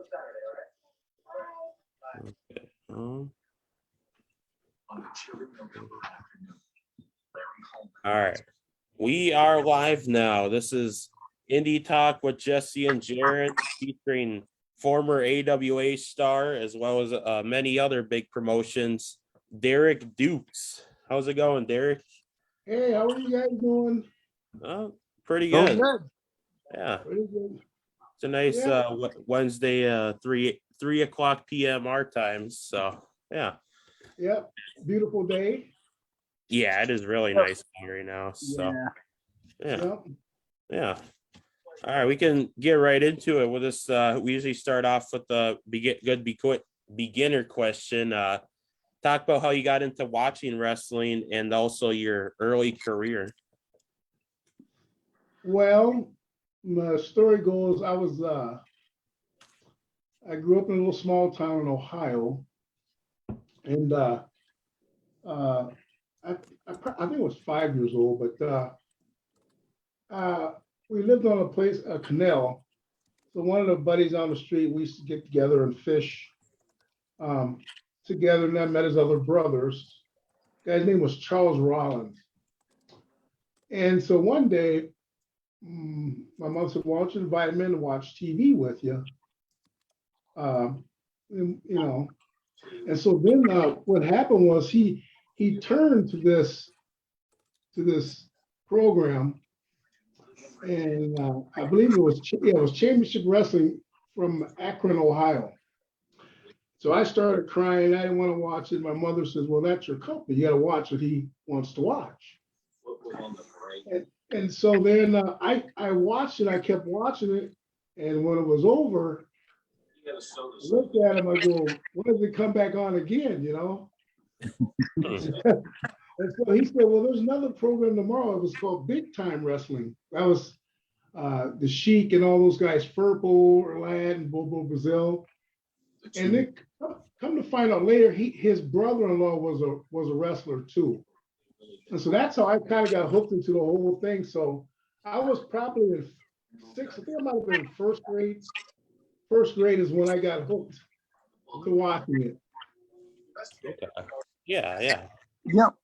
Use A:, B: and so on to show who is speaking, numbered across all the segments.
A: Okay. All right. We are live now. This is Indie Talk with Jesse and Jared, featuring former AWA star as well as many other big promotions. Derrick Dukes. How's it going, Derrick?
B: Hey, how are you guys doing?
A: Pretty
C: Going
A: good.
C: good.
A: Yeah.
B: Pretty good.
A: It's a nice
B: Yeah.
A: Wednesday, 3 o'clock p.m. our time. So yeah.
B: Yep. Beautiful day.
A: Yeah, it is really nice right now. So yeah.
B: Yep.
A: Yeah. All right, we can get right into it with this. We usually start off with the beginner question. Talk about how you got into watching wrestling and also your early career.
B: Well, my story goes, I grew up in a little small town in Ohio, and I think I was 5 years old, but we lived on a canal. So one of the buddies on the street, we used to get together and fish together, and I met his other brothers. The guy's name was Charles Rollins. And so one day, my mom said, "Why don't you invite him in to watch TV with you?" And, and so then what happened was he turned to this program, and I believe it was Championship Wrestling from Akron, Ohio. So I started crying. I didn't want to watch it. My mother says, "Well, that's your company. You got to watch what he wants to watch." And so then I watched it. I kept watching it, and when it was over, I looked at him. I go, "When does it come back on again?" And so he said, "Well, there's another program tomorrow. It was called Big Time Wrestling. That was the Sheik and all those guys, Furpo, Erlad, and Bobo Brazil." And then come to find out later, his brother-in-law was a wrestler too. And so that's how I kind of got hooked into the whole thing. So I was probably in sixth, I think I might have been in first grade. First grade is when I got hooked to watching it.
A: Okay. Yeah.
C: Yep.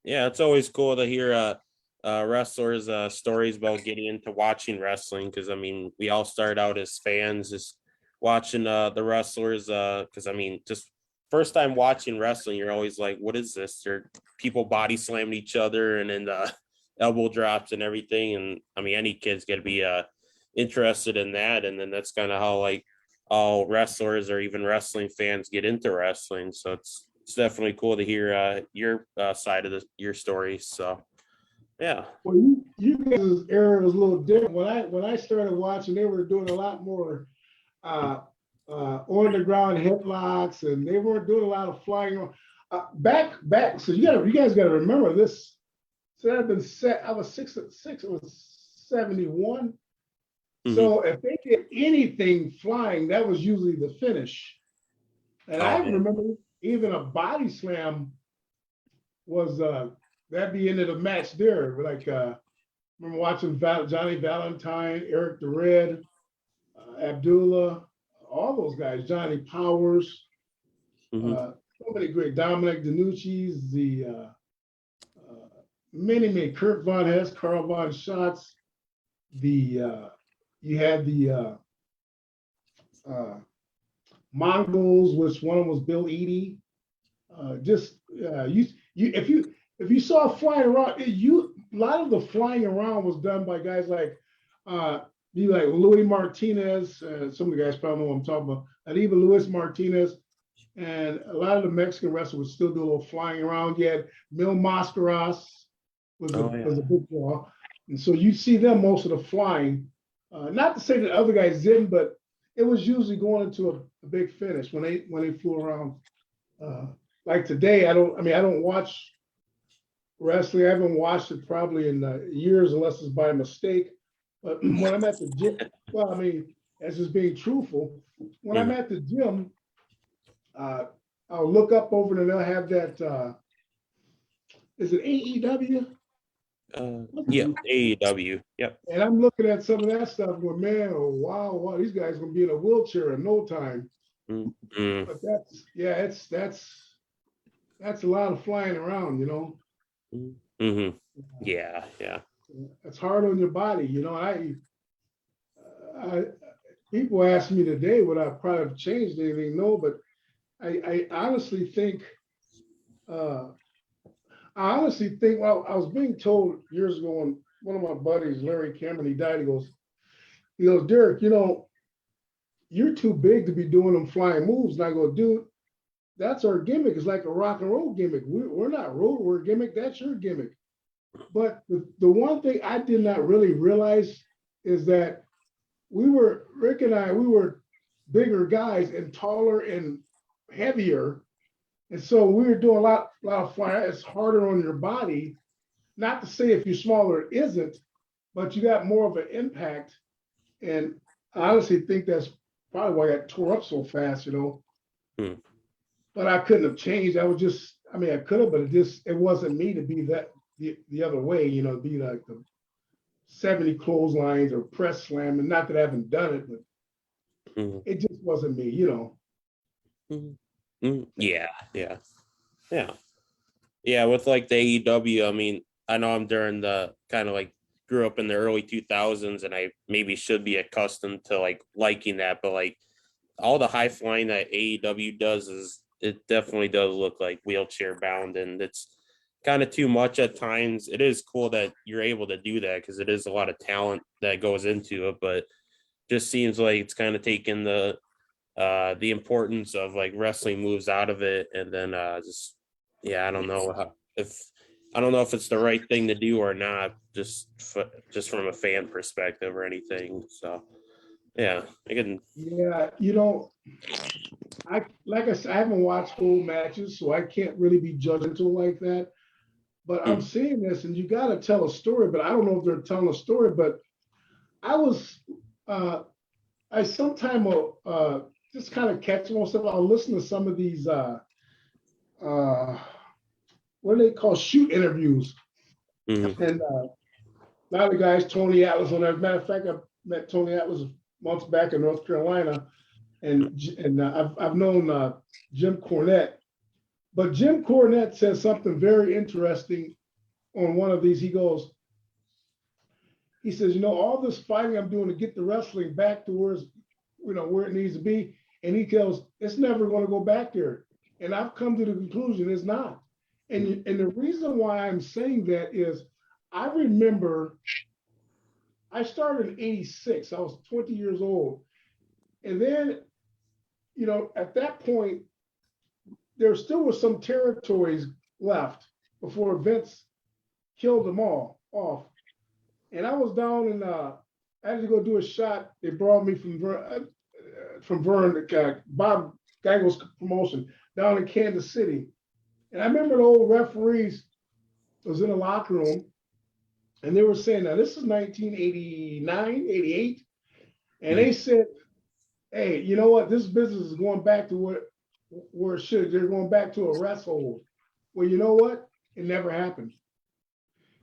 A: Yeah, it's always cool to hear wrestlers' stories about getting into watching wrestling, because I mean, we all start out as fans, just watching the wrestlers, because I mean, just first time watching wrestling, you're always like, what is this? You're people body slamming each other and then the elbow drops and everything. And I mean, any kid's gonna be interested in that. And then that's kind of how like all wrestlers or even wrestling fans get into wrestling. So it's definitely cool to hear your side of your story. So yeah.
B: Well, you guys' era was a little different. When I started watching, they were doing a lot more on the ground headlocks, and they weren't doing a lot of flying. Back. So you guys got to remember this. So I've been set. I was six. It was 71. Mm-hmm. So if they did anything flying, that was usually the finish. And I remember even a body slam was that'd be into the match there. Like remember watching Johnny Valentine, Eric the Red, Abdullah, all those guys, Johnny Powers, so many great, Dominic DeNucci's, the many, Kurt Von Hess, Carl Von Schatz, you had the Mongols, which one of them was Bill Eadie. If you saw flying around, a lot of the flying around was done by guys like Louis Martinez. Some of the guys probably know what I'm talking about. Arriba Luis Martinez, and a lot of the Mexican wrestlers would still do a little flying around. You had Mil Mascaras was a big draw, and so you see them most of the flying. Not to say that other guys didn't, but it was usually going into a big finish when they flew around. Like today, I don't watch wrestling. I haven't watched it probably in years, unless it's by mistake. But when I'm at the gym, well, I mean, as just being truthful, when I'm at the gym, I'll look up over and they'll have that. Is it AEW?
A: Yeah, AEW. Yep.
B: And I'm looking at some of that stuff going, man, oh wow, these guys gonna be in a wheelchair in no time.
A: Mm-hmm.
B: But that's a lot of flying around,
A: Mm-hmm. Yeah, yeah.
B: It's hard on your body, I people ask me today would I probably have changed anything? No, but I honestly think uh well, I was being told years ago when one of my buddies, Larry Cameron, he died, he goes, Derrick, you're too big to be doing them flying moves. And I go, dude, that's our gimmick. It's like a rock and roll gimmick. We're not road, we're a gimmick. That's your gimmick. But the one thing I did not really realize is that Rick and I, we were bigger guys and taller and heavier. And so we were doing a lot of flying. It's harder on your body. Not to say if you're smaller, it isn't, but you got more of an impact. And I honestly think that's probably why I got tore up so fast.
A: Hmm.
B: But I couldn't have changed. I could have, but it wasn't me to be that the other way, be like the 70 clotheslines or press slam. And not that I haven't done it, but it just wasn't me.
A: Yeah, yeah, yeah. Yeah, with like the AEW, I mean, I know I'm during the kind of like grew up in the early 2000s and I maybe should be accustomed to like liking that, but like all the high flying that AEW does is it definitely does look like wheelchair bound and it's kind of too much at times. It is cool that you're able to do that because it is a lot of talent that goes into it, but just seems like it's kind of taking the importance of like wrestling moves out of it and then just yeah, I don't know if it's the right thing to do or not, just from a fan perspective or anything. So yeah, I can.
B: Yeah, like I said, I haven't watched whole matches, so I can't really be judgmental like that. But I'm seeing this, and you got to tell a story. But I don't know if they're telling a story. But I was, I sometime will just kind of catch myself. I'll listen to some of these, what do they call shoot interviews,
A: Mm-hmm.
B: and a lot of the guys, Tony Atlas. On as a matter of fact, I met Tony Atlas months back in North Carolina, and I've known Jim Cornette. But Jim Cornette says something very interesting on one of these. He says, all this fighting I'm doing to get the wrestling back to where it needs to be. And he goes, it's never going to go back there. And I've come to the conclusion it's not. And the reason why I'm saying that is I remember I started in 86. I was 20 years old. And then, at that point, there still was some territories left before Vince killed them all off. And I was down in, I had to go do a shot. They brought me from Vern, Bob Geigel's promotion down in Kansas City. And I remember the old referees was in the locker room and they were saying, now this is 1989, 88. And they said, hey, you know what? This business is going back to where it should. They're going back to a wrestle. Well, you know what? It never happened.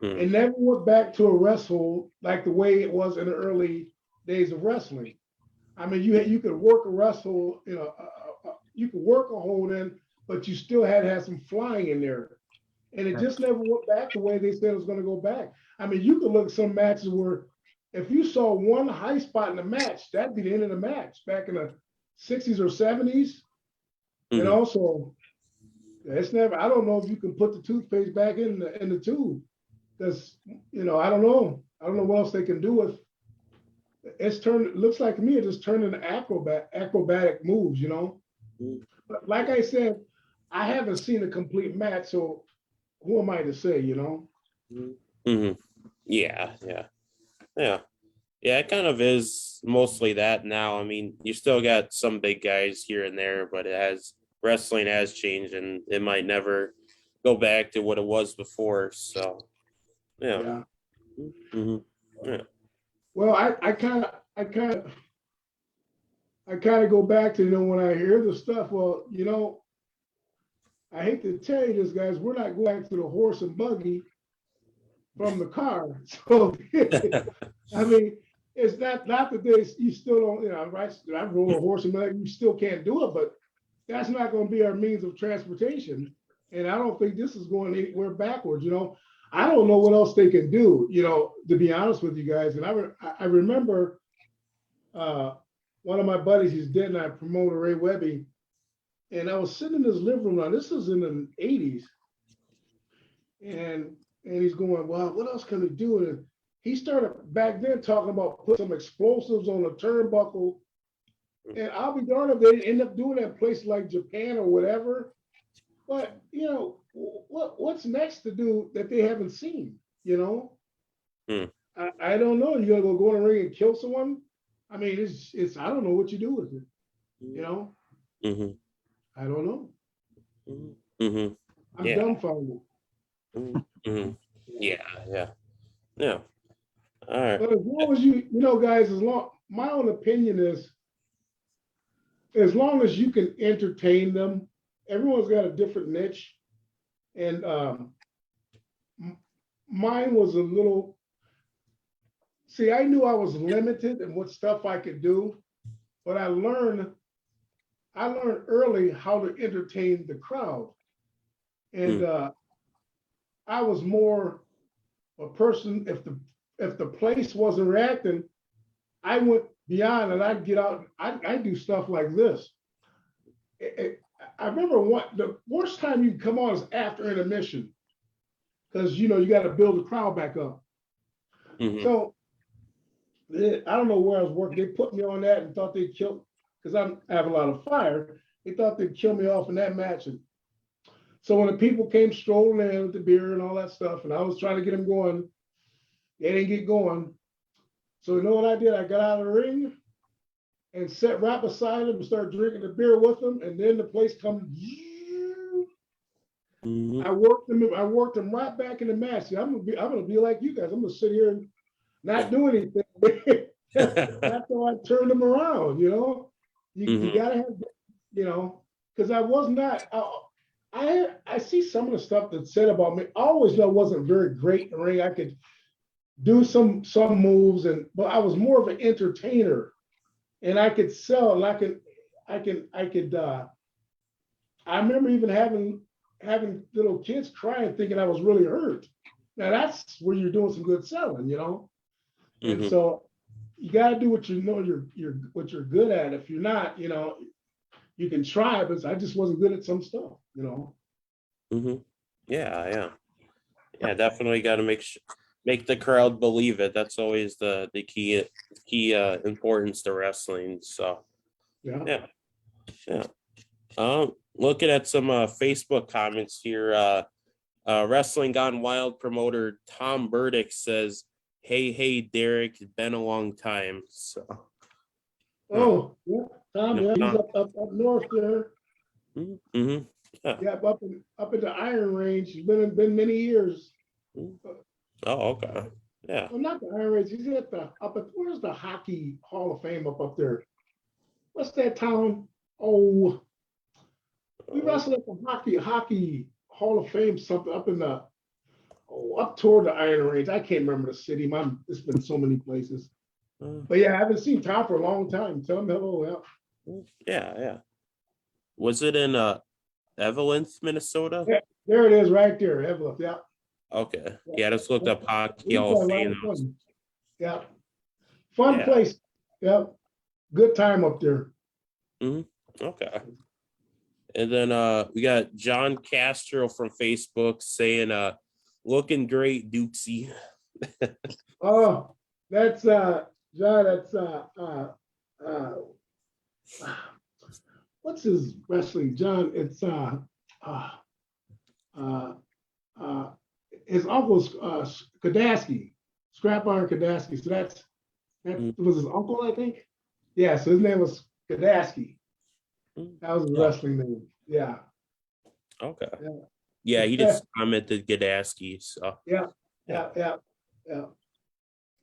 B: It never went back to a wrestle like the way it was in the early days of wrestling. I mean, you could work a wrestle, you could work a hold in, but you still had to have some flying in there. And it just never went back the way they said it was going to go back. I mean, you could look at some matches where if you saw one high spot in the match, that'd be the end of the match back in the 60s or 70s. And also, it's never, I don't know if you can put the toothpaste back in the tube. Because, I don't know. I don't know what else they can do with it looks like to me it just turned into acrobatic moves, But like I said, I haven't seen a complete match, so who am I to say,
A: Mm-hmm. Yeah, yeah, yeah. Yeah, it kind of is mostly that now. I mean, you still got some big guys here and there, but wrestling has changed and it might never go back to what it was before. So yeah.
B: Yeah.
A: Mm-hmm. Yeah.
B: Well, I kind of go back to, when I hear the stuff, well, I hate to tell you this, guys, we're not going back to the horse and buggy. from the car. So I mean, it's not that you still don't, right? I roll a horse and you still can't do it, but that's not going to be our means of transportation. And I don't think this is going anywhere backwards. I don't know what else they can do, to be honest with you guys. And I remember one of my buddies, he's dead now, promoter Ray Webby, and I was sitting in his living room. Now, this was in the 80s. And he's going, well, what else can we do? And he started back then talking about putting some explosives on a turnbuckle. And I'll be darned if they end up doing that in places like Japan or whatever. But, what's next to do that they haven't seen, I don't know. You're going to go in the ring and kill someone? I mean, it's I don't know what you do with it,
A: Mm-hmm.
B: I don't know.
A: Mm-hmm.
B: I'm dumbfounded.
A: Mm-hmm. Yeah. All right.
B: But as long as guys, my own opinion is, as long as you can entertain them, everyone's got a different niche. And mine was a little, I knew I was limited in what stuff I could do, but I learned early how to entertain the crowd. And I was more a person, if the place wasn't reacting, I went beyond and I'd get out, I'd do stuff like this. I remember the worst time you can come on is after intermission, because you got to build the crowd back up.
A: Mm-hmm.
B: So I don't know where I was working. They put me on that and thought they'd kill, because I have a lot of fire. They thought they'd kill me off in that match. And so when the people came strolling in with the beer and all that stuff, and I was trying to get them going, they didn't get going. So you know what I did? I got out of the ring and sat right beside them and started drinking the beer with them. And then the place come.
A: Mm-hmm.
B: I worked them right back in the match. I'm gonna be like you guys. I'm gonna sit here and not do anything. That's how I turned them around. You gotta have, because I was not. I see some of the stuff that's said about me. I always know I wasn't very great in the ring. I could do some moves, but I was more of an entertainer, and I could sell, and I could. I remember even having little kids crying, thinking I was really hurt. Now that's where you're doing some good selling,
A: Mm-hmm.
B: And so you got to do what you're good at. If you're not, you can try, but I just wasn't good at some stuff,
A: Mm-hmm. Yeah. Definitely got to make the crowd believe it. That's always the key importance to wrestling. So yeah. Looking at some Facebook comments here. Wrestling Gone Wild promoter Tom Burdick says, "Hey, Derrick, it's been a long time." So.
B: Oh, yeah, Tom, yeah, he's up north there.
A: Mm-hmm.
B: Yeah, up in the Iron Range. He's been many years.
A: Oh, okay. Yeah.
B: Well, not the Iron Range. He's where's the Hockey Hall of Fame up there? What's that town? Oh, we wrestled at the Hockey Hall of Fame, something up in the up toward the Iron Range. I can't remember the city. It's been so many places. But yeah, I haven't seen Tom for a long time. Tell him hello.
A: Yeah. Was it in Evelyn, Minnesota?
B: Yeah, there it is, right there, Evelyn. Yeah.
A: Okay. Yeah, I just looked up Hockey Hall of Fame.
B: Yeah. Fun place. Yeah. Good time up there.
A: Mm-hmm. Okay. And then we got John Castro from Facebook saying, looking great, Dukesy.
B: Oh, that's John, that's what's his wrestling? John, it's his uncle's Kadaski, Scrap Iron Kadaski. So that was his uncle, I think. Yeah, so his name was Kadaski. That was his wrestling name. Yeah.
A: Okay. Yeah, he just commented Gadaski. So
B: yeah.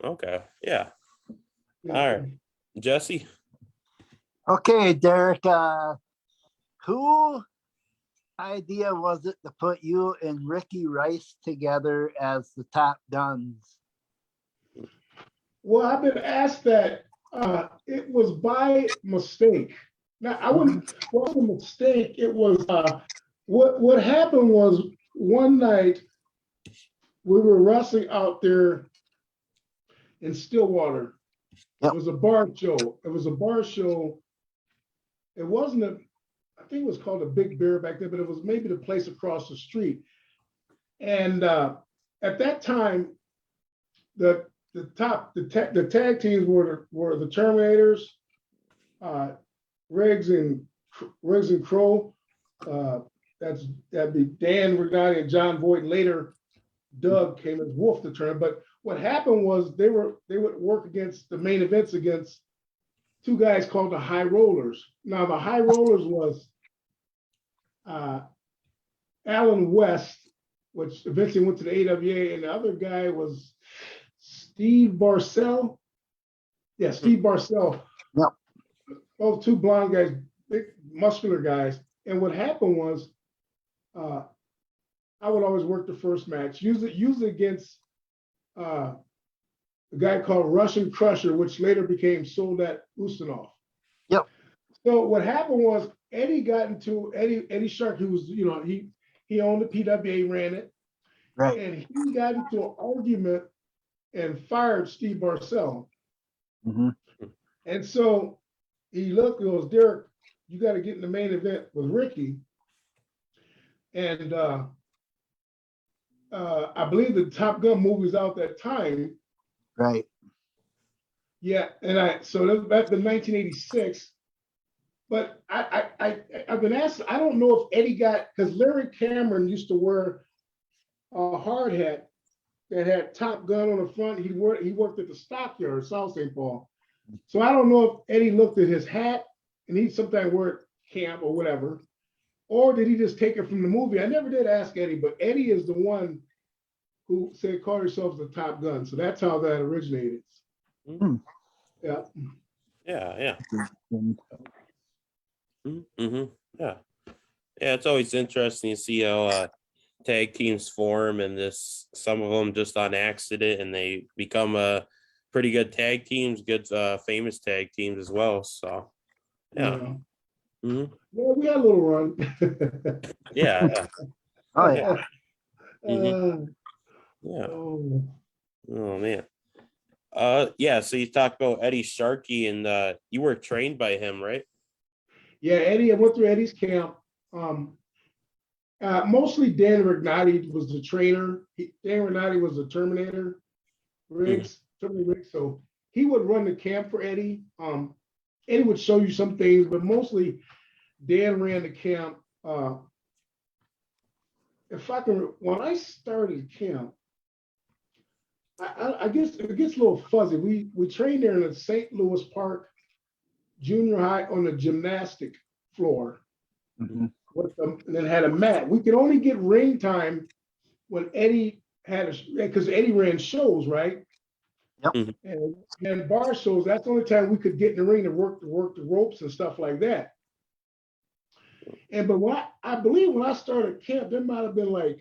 A: Okay. Yeah. All right. Jesse.
C: Okay, Derrick. Who idea was it to put you and Ricky Rice together as the Top Guns?
B: Well, I've been asked that. It was by mistake. Now, I wouldn't. Well, a mistake. It was. What happened was one night we were wrestling out there in Stillwater.
C: Yep.
B: It was a bar show. It was a bar show. It wasn't a. I think it was called a Big Bear back then, but it was maybe the place across the street. And at that time, the tag teams were the Terminators, Riggs and Crow. That'd be Dan Rignati and John Voight. Later, Doug came as Wolf the Terminator. But what happened was they would work against the main events against two guys called the High Rollers. Now the High Rollers was Alan West, which eventually went to the AWA, and the other guy was Steve Barcel. Yeah, Steve Barcel.
C: Yep.
B: Both two blonde guys, big muscular guys. And what happened was, I would always work the first match, usually against a guy called Russian Crusher, which later became Soldat Ustinov.
C: Yep.
B: So what happened was Eddie got into Eddie Sharkey, who was, he owned the PWA, ran it.
C: Right.
B: And he got into an argument and fired Steve Barcel.
C: Mm-hmm.
B: And so he looked and goes, Derrick, you got to get in the main event with Ricky. And I believe the Top Gun movie was out that time.
C: Right.
B: Yeah, and so that was back in 1986. But I've been asked, I don't know if Eddie got, because Larry Cameron used to wear a hard hat that had Top Gun on the front. He worked at the stockyard, South St. Paul. So I don't know if Eddie looked at his hat and he sometimes wore it camp or whatever, or did he just take it from the movie? I never did ask Eddie, but Eddie is the one who said, call yourselves the Top Gun. So that's how that originated.
C: Mm-hmm.
B: Yeah.
A: Yeah. Mm-hmm. Yeah. Yeah, it's always interesting to see how tag teams form, and some of them just on accident, and they become pretty good tag teams, good famous tag teams as well. So yeah. Mm-hmm.
B: Yeah, we had a little run.
A: Yeah.
C: Oh yeah.
A: Mm-hmm. Yeah.
B: Oh
A: man. Yeah, so you talked about Eddie Sharkey, and you were trained by him, right?
B: Yeah, Eddie, I went through Eddie's camp. Mostly Dan Rignati was the trainer. Dan Rignati was the Terminator, Terminator Riggs. So he would run the camp for Eddie. Eddie would show you some things, but mostly Dan ran the camp. When I started camp, I guess it gets a little fuzzy. We trained there in the St. Louis Park Junior High on the gymnastic floor.
C: Mm-hmm.
B: And then had a mat. We could only get ring time when Eddie because Eddie ran shows, right?
C: Yep.
B: And bar shows, that's the only time we could get in the ring to work the ropes and stuff like that. But I believe when I started camp, there might have been like,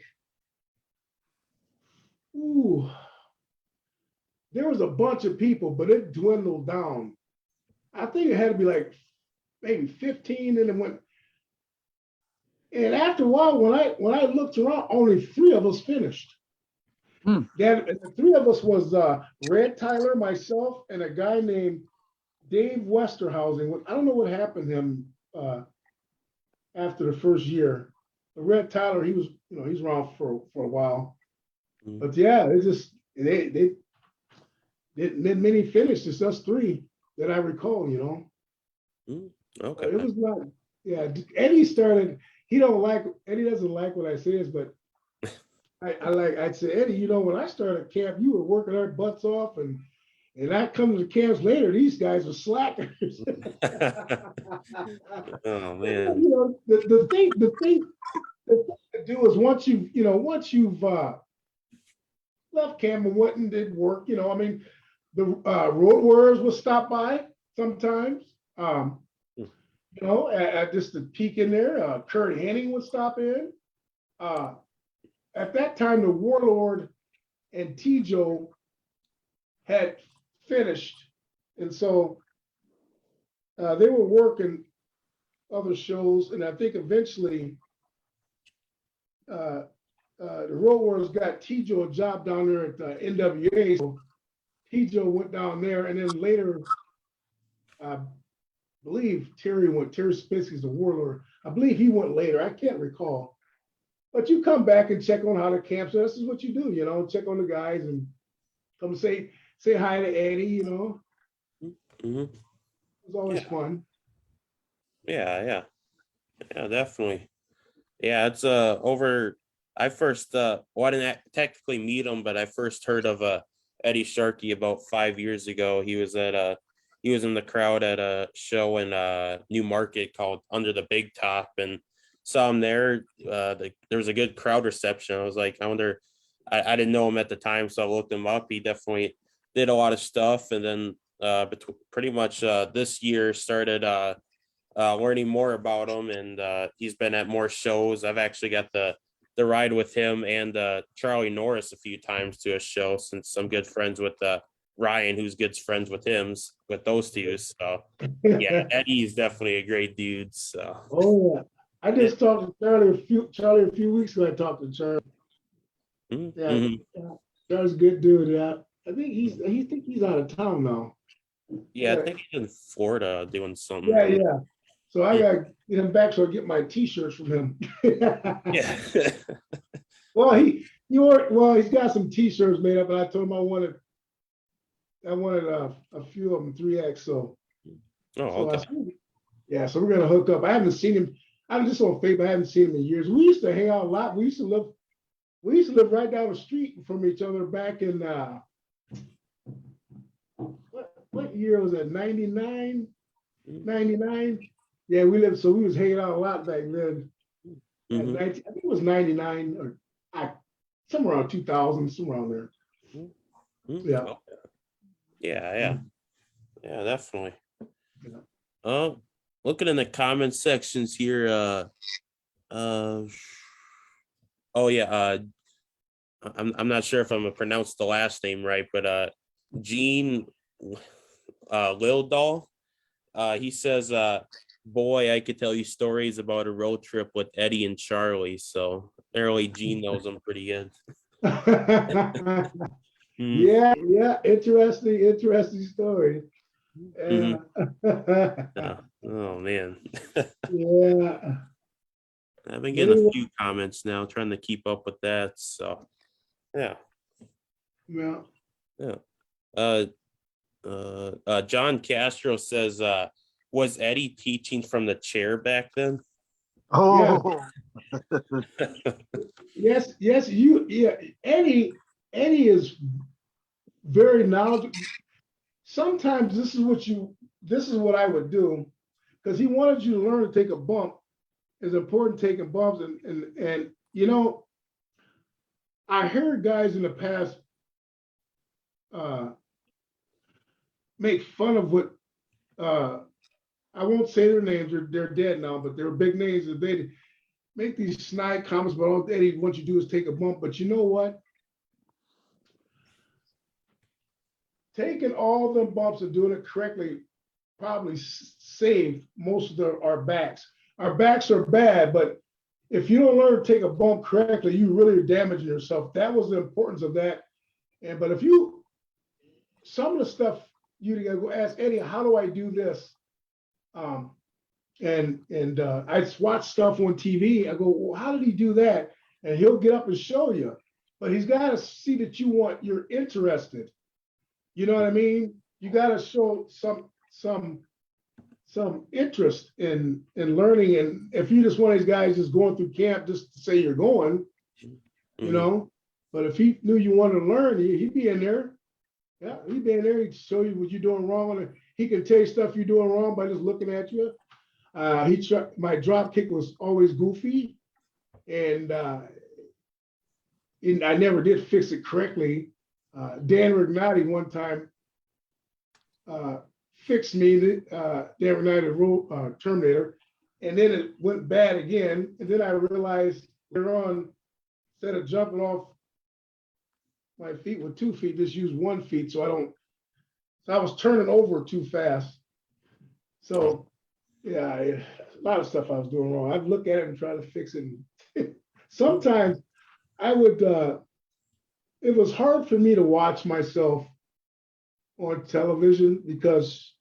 B: there was a bunch of people, but it dwindled down. I think it had to be like maybe 15, and it went. And after a while, when I looked around, only 3 of us finished. The 3 of us was Red Tyler, myself, and a guy named Dave Westerhausen. I don't know what happened to him after the first year. But Red Tyler, he was he's around for a while. But yeah, they didn't many finished. It's us 3 that I recall.
A: Okay.
B: It was not. Yeah, Eddie started. Eddie doesn't like what I say, but I'd say, Eddie, when I started camp, you were working our butts off, and I come to the camps later, these guys are slackers.
A: Oh man.
B: The thing to do is once you've left camp and went and did work, the road warriors will stop by sometimes. you know, at just the peak in there. Kurt Hennig would stop in. At that time, the Warlord and T-Joe had finished, and so they were working other shows, and I think eventually the Road Warriors got T-Joe a job down there at the NWA. So T-Joe went down there, and then later, I believe Terry Spinski's the Warlord. I believe he went later. I can't recall. But you come back and check on how the camps are. This is what you do, you know, check on the guys and come say hi to Eddie, you know.
A: Mm-hmm.
B: It was always fun.
A: Yeah, definitely. Yeah, it's over. I first well, I didn't technically meet him, but I first heard of Eddie Sharkey about 5 years ago. He was in the crowd at a show in New Market called Under the Big Top, and saw him there. There was a good crowd reception. I was like, I wonder. I didn't know him at the time, so I looked him up. He definitely did a lot of stuff, and then pretty much this year started learning more about him, and he's been at more shows. I've actually got the ride with him and Charlie Norris a few times to a show, since I'm good friends with Ryan, who's good friends with him, with those two. So yeah, Eddie's definitely a great dude. So
B: Oh yeah. I just talked to Charlie a few weeks ago. I talked to Charlie.
A: mm-hmm.
B: Yeah, Charlie's a good dude. Yeah. I think he's out of town now.
A: Yeah, I think he's in Florida doing something.
B: Yeah. So I gotta get him back so I get my t-shirts from him.
A: Yeah.
B: Well, he's got some t-shirts made up, and I told him I wanted a few of them 3X. So
A: Okay.
B: So we're gonna hook up. I haven't seen him. I'm just on Facebook. I haven't seen him in years. We used to hang out a lot. We used to live right down the street from each other back in what year was that? 99? 99? Yeah, we was hanging out a lot back then.
A: Mm-hmm.
B: I think it was 99 or somewhere around 2000, somewhere around there.
A: Mm-hmm.
B: Yeah.
A: Yeah, definitely. Looking in the comment sections here, I'm not sure if I'm gonna pronounce the last name right, but Gene Lildahl, he says, boy, I could tell you stories about a road trip with Eddie and Charlie. So apparently Gene knows them pretty good.
B: Yeah, interesting story. Yeah.
A: Oh man.
B: Yeah.
A: I've been getting a few comments now, trying to keep up with that. So yeah. John Castro says, was Eddie teaching from the chair back then?
C: Oh,
B: yes. Eddie is very knowledgeable. Sometimes this is what I would do, because he wanted you to learn to take a bump. It's important taking bumps, and you know, I heard guys in the past make fun of what I won't say their names, they're dead now, but they're big names, and they make these snide comments about all Eddie what you do is take a bump. But you know what? Taking all the bumps and doing it correctly probably saved most of our backs. Our backs are bad, but if you don't learn to take a bump correctly, you really are damaging yourself. That was the importance of that. But if you, some of the stuff, you gotta go ask Eddie, how do I do this? I watch stuff on TV. I go, well, how did he do that? And he'll get up and show you. But he's got to see that you're interested. You know what I mean? You got to show some interest in learning. And if you're just one of these guys just going through camp just to say you're going, you know, but if he knew you wanted to learn, he'd be in there. Yeah, he'd be in there. He'd show you what you're doing wrong. He can tell you stuff you're doing wrong by just looking at you. My drop kick was always goofy, and I never did fix it correctly. Dan Rignotti one time fixed me, Day of Night Terminator, and then it went bad again. And then I realized later on, instead of jumping off my feet with 2 feet, just use 1 feet so I don't. So I was turning over too fast. So yeah, a lot of stuff I was doing wrong. I'd look at it and try to fix it. Sometimes I would. It was hard for me to watch myself on television because,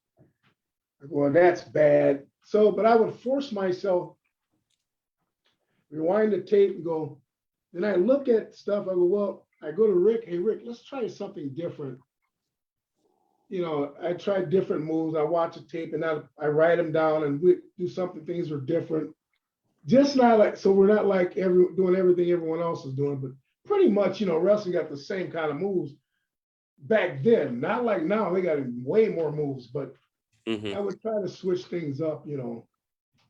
B: well, that's bad. So, but I would force myself, rewind the tape and go, then I look at stuff, I go, well, I go to Rick, hey, Rick, let's try something different. You know, I try different moves. I watch a tape and I write them down and we do something, things are different. Just not like, so we're not like doing everything everyone else is doing, but pretty much, you know, wrestling got the same kind of moves back then, not like now, they got way more moves, but I would try to switch things up, you know,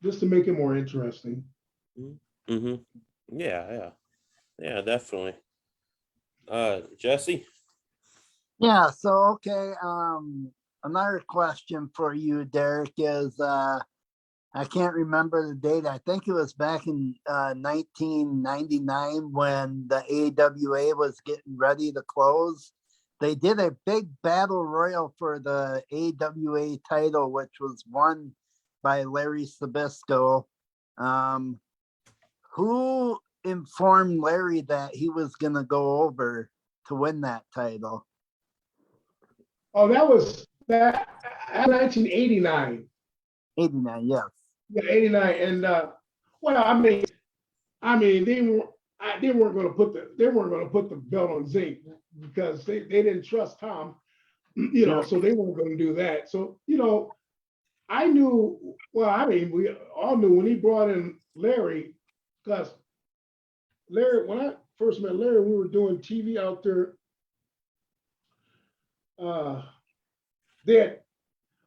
B: just to make it more interesting.
A: Yeah, definitely. Jesse?
C: Yeah, so okay. Another question for you, Derrick, is I can't remember the date. I think it was back in 1999 when the AWA was getting ready to close. They did a big battle royal for the AWA title, which was won by Larry Sabisco. Who informed Larry that he was going to go over to win that title?
B: Oh, that was 1989.
C: 89, yes.
B: Yeah, 89. And well, I mean, they weren't going to put the belt on Zink because they didn't trust Tom, you know, so they weren't going to do that. So, you know, I knew, well, I mean, we all knew when he brought in Larry, because Larry, when I first met Larry, we were doing TV out there.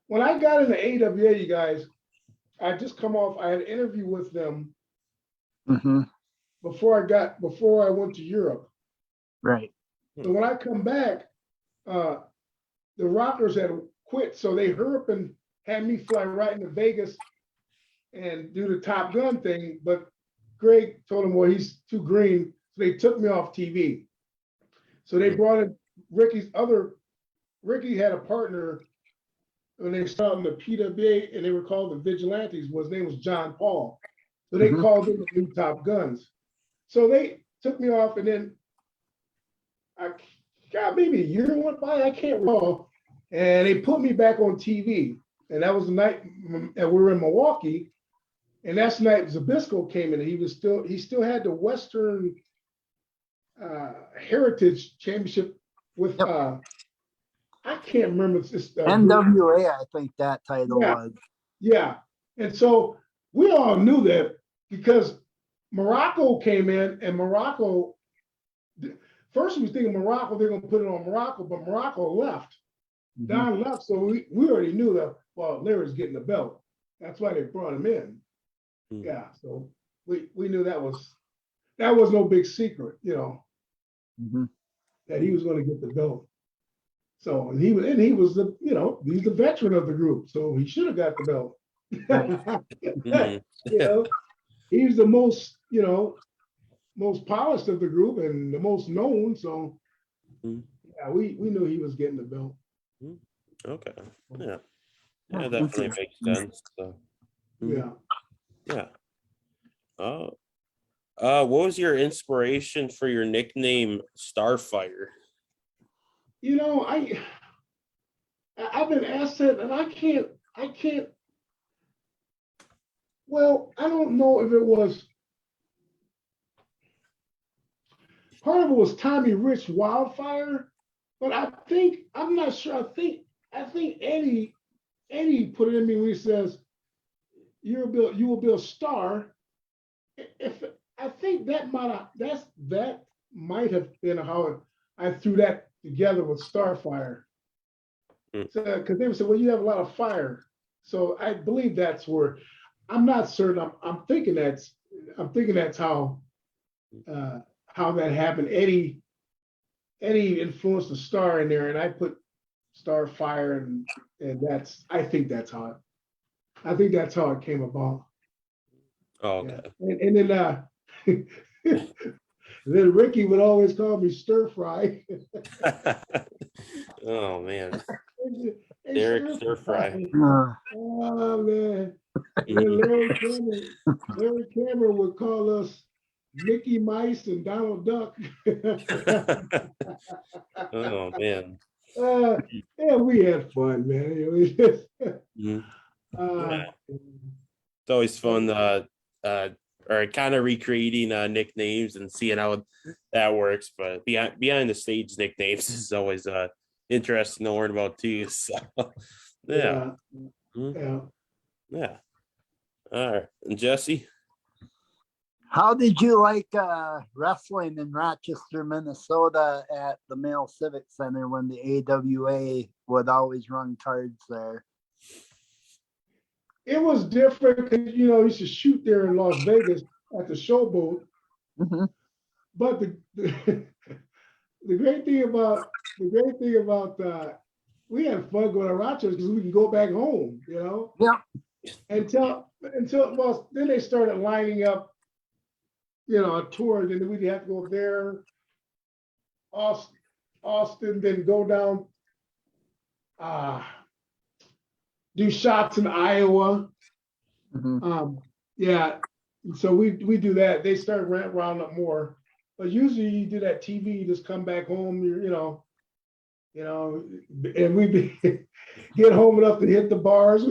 B: When I got into AWA, you guys, I just come off, I had an interview with them before I went to Europe.
C: Right.
B: So when I come back, the Rockers had quit. So they hurry up and had me fly right into Vegas and do the Top Gun thing. But Greg told him, well, he's too green. So they took me off TV. So they brought in Ricky had a partner when they started in the PWA and they were called the Vigilantes. His name was John Paul. So they called them the new Top Guns. So they took me off and then I got maybe a year went by, I can't recall. And they put me back on TV. And that was the night that we were in Milwaukee. And that's the night Zbyszko came in. He still had the Western Heritage Championship with I can't remember. It's
C: NWA, I think that title was.
B: Yeah. And so we all knew that because Morocco came in and Morocco, first we was thinking Morocco, they're going to put it on Morocco, but Morocco left. Don left. So we already knew that, well, Larry's getting the belt. That's why they brought him in. Yeah. So we knew that was no big secret, you know, that he was going to get the belt. So and he was the, you know, he's the veteran of the group, so he should have got the belt. You know, he's the most, you know, most polished of the group and the most known. So yeah, we knew he was getting the belt.
A: Okay. Yeah. Yeah, definitely makes sense. So.
B: Yeah.
A: What was your inspiration for your nickname Starfire?
B: You know, I've been asked that, and I can't. Well, I don't know if it was. Part of it was Tommy Rich Wildfire, but I'm not sure. I think Eddie put it in me when he says, you will be a star. If I think that might have been how I threw that together with Starfire. So because they would say, well, you have a lot of fire. So I believe that's where, I'm not certain. I'm thinking that's how that happened. Eddie influenced the star in there, and I put Starfire, and I think that's how it came about.
A: Oh, okay.
B: Yeah. And then then Ricky would always call me Stir Fry.
A: Oh man,
B: Hey,
A: Derrick Stir Fry.
B: Oh man. And then
A: Mhm.
B: Larry Cameron would call us Mickey Mice and Donald Duck.
A: Oh man.
B: Yeah, we had fun, man. It was just,
A: Mhm.
B: uh,
A: Yeah, it's always fun. Uh, or kind of recreating nicknames and seeing how that works. But behind the stage nicknames is always interesting to learn about too. So yeah.
B: yeah,
A: Mhm.
B: yeah.
A: Yeah. All right. And Jesse?
C: How did you like wrestling in Rochester, Minnesota at the Male Civic Center when the AWA would always run cards there?
B: It was different because you used to shoot there in Las Vegas at the Showboat.
C: Mhm.
B: But the great thing about we had fun going to Rochester because we can go back home,
C: Yeah.
B: until well, then they started lining up, a tour, and then we'd have to go there, Austin, then go down, uh, do shots in Iowa.
C: Mhm.
B: Yeah, so we do that. They started rounding up more, but usually you do that TV, you just come back home, and we get home enough to hit the bars.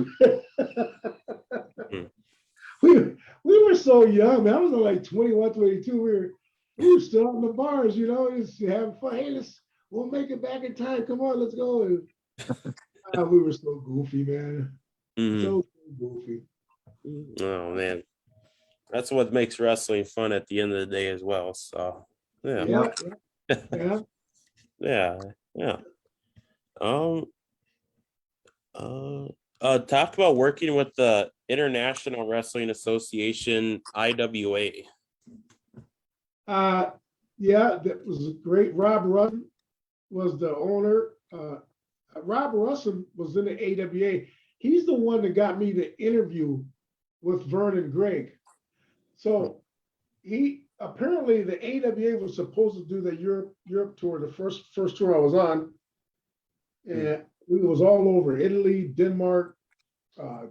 A: Hmm.
B: we were so young, man. I was like 21, 22. We were still out in the bars, just having fun. Hey, we'll make it back in time. Come on, let's go. We were so goofy, man.
A: Mhm.
B: So goofy.
A: Oh man. That's what makes wrestling fun at the end of the day as well. So yeah.
B: Yeah, yeah.
A: Yeah. Yeah. Um talk about working with the International Wrestling Association, IWA.
B: Uh, yeah, that was great. Rob Russell was the owner. Rob Russell was in the AWA. He's the one that got me the interview with Vern and Greg. So he apparently the AWA was supposed to do the Europe tour, the first tour I was on, and we was all over Italy, Denmark,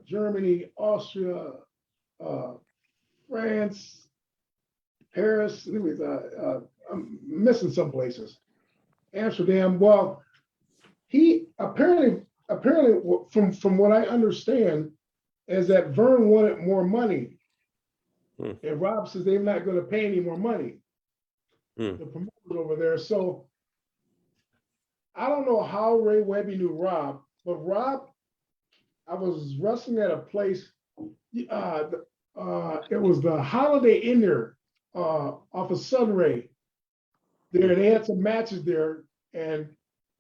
B: Germany, Austria, uh, France, Paris. I'm missing some places. Amsterdam. Well, he apparently from what I understand is that Vern wanted more money, and Rob says they're not going to pay any more money. The promoters over there. So I don't know how Ray Webby knew Rob, but Rob, I was wrestling at a place. It was the Holiday Inn there, off of Sunray. There, they had some matches there, and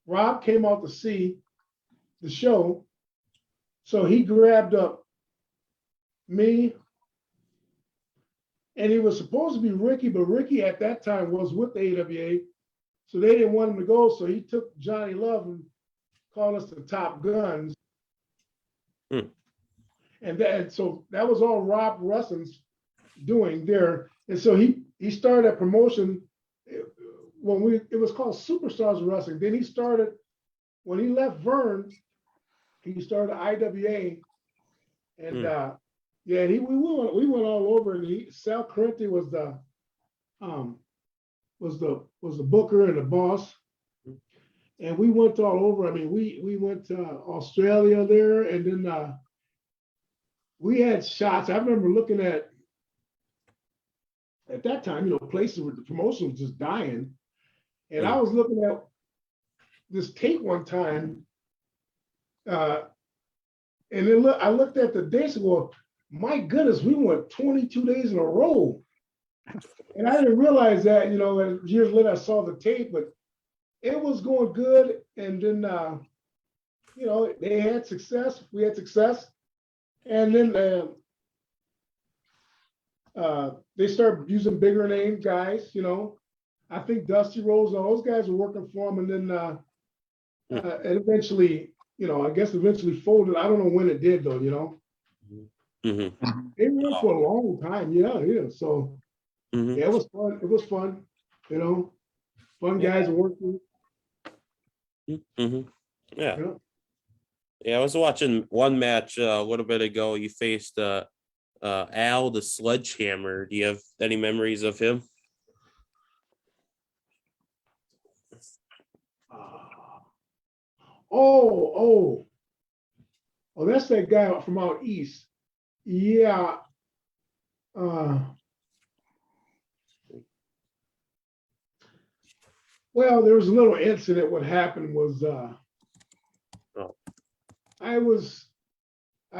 B: Rob came out to see the show, so he grabbed up me, and he was supposed to be Ricky, but Ricky at that time was with the AWA, so they didn't want him to go. So he took Johnny Love and called us the Top Guns, and so that was all Rob Russell's doing there. And so he started a promotion when it was called Superstars Wrestling. Then he started when he left Vern, he started IWA, and yeah, we went all over. And Sal Correnti was the booker and the boss, and we went all over. I mean, we went to Australia there, and then we had shots. I remember looking at that time, places where the promotion was just dying, and I was looking at this tape one time, and then I looked at the dates and go, my goodness, we went 22 days in a row. And I didn't realize that, and years later I saw the tape, but it was going good. And then, they had success. We had success. And then they started using bigger name guys, I think Dusty Rose and all those guys were working for them. And then and eventually, I guess eventually folded. I don't know when it did though,
A: Mm-hmm.
B: They ran for a long time. Yeah. So
A: Mm-hmm.
B: yeah, it was fun. It was fun, fun guys working.
A: Mm-hmm. Yeah.
B: Yeah.
A: Yeah, I was watching one match a little bit ago. You faced Al the Sledgehammer. Do you have any memories of him?
B: Oh, that's that guy from out east. Yeah. Well, there was a little incident. What happened was
A: Oh.
B: I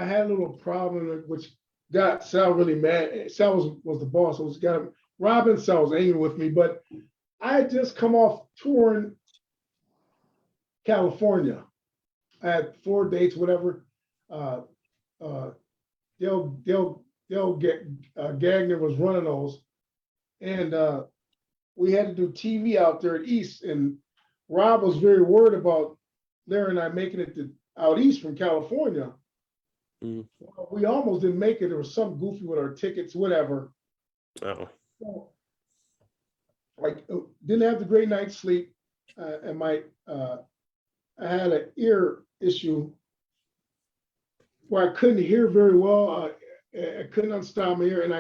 B: had a little problem which got Sal really mad. Sal was the boss, so it got him. Robin Sal was angry with me, but I had just come off touring California. I had 4 dates, whatever. Uh, uh, Dale Gagner was running those, and we had to do TV out there at East, and Rob was very worried about Larry and I making it to out east from California.
A: Mm.
B: We almost didn't make it. There was some goofy with our tickets, whatever.
A: Oh.
B: So, didn't have the great night's sleep, and I had an ear issue where I couldn't hear very well. I couldn't unstop my ear, and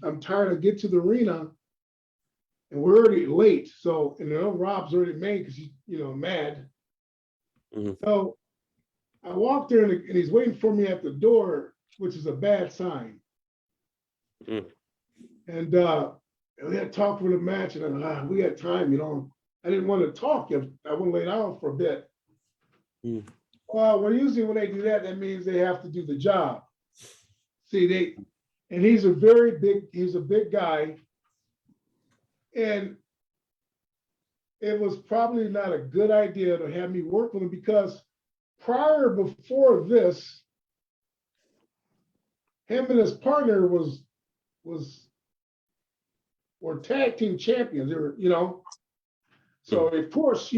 B: I'm tired. I get to the arena, and we're already late. So, Rob's already made because he's mad.
A: Mm-hmm.
B: So I walked there, and he's waiting for me at the door, which is a bad sign.
A: Mm.
B: And we had talked for the match, and we had time. I didn't want to talk. I want to lay down for a bit.
A: Mm.
B: Well, usually when they do that, that means they have to do the job. See, and he's a big guy, and it was probably not a good idea to have me work with him because before this, him and his partner were tag team champions. They were, so of course,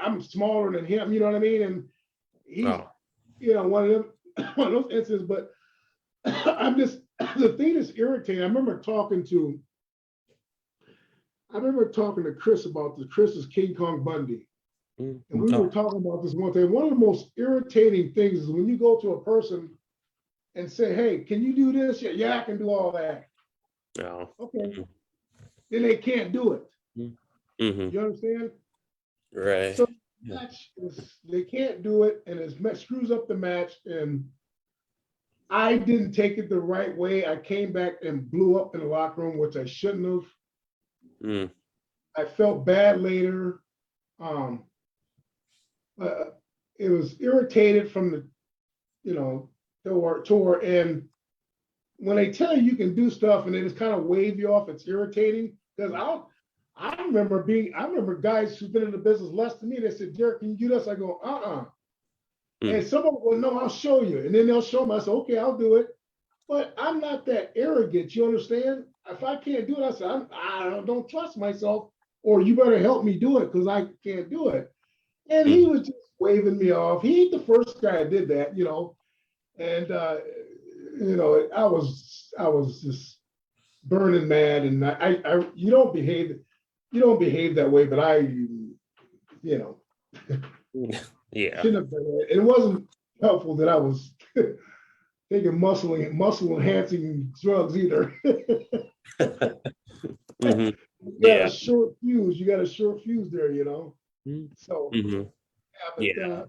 B: I'm smaller than him, you know what I mean? And he's, one of those instances, but the thing is irritating. I remember talking to Chris about this. Chris is King Kong Bundy. And we were talking about this one thing. One of the most irritating things is when you go to a person and say, hey, can you do this? Yeah, I can do all that.
A: Oh.
B: Okay.
A: Mm-hmm.
B: Then they can't do it.
A: Mm-hmm.
B: You understand?
A: Right.
B: So they can't do it, and it screws up the match. And I didn't take it the right way. I came back and blew up in the locker room, which I shouldn't have.
A: Mm.
B: I felt bad later. It was irritated from the, tour. And when they tell you can do stuff and they just kind of wave you off, it's irritating. Because I remember guys who've been in the business less than me. They said, Derrick, can you do this? I go,
A: Mm.
B: And someone will no, I'll show you. And then they'll show me. I say, okay, I'll do it. But I'm not that arrogant. You understand? If I can't do it, I say, I don't trust myself, or you better help me do it because I can't do it. And he was just waving me off. He ain't the first guy that did that, And I was just burning mad, and you don't behave that way, but
A: Yeah.
B: shouldn't have been. It wasn't helpful that I was taking muscle enhancing drugs either.
A: Mm-hmm.
B: You got a short fuse. You got a short fuse there, So
A: Mm-hmm.
B: yeah,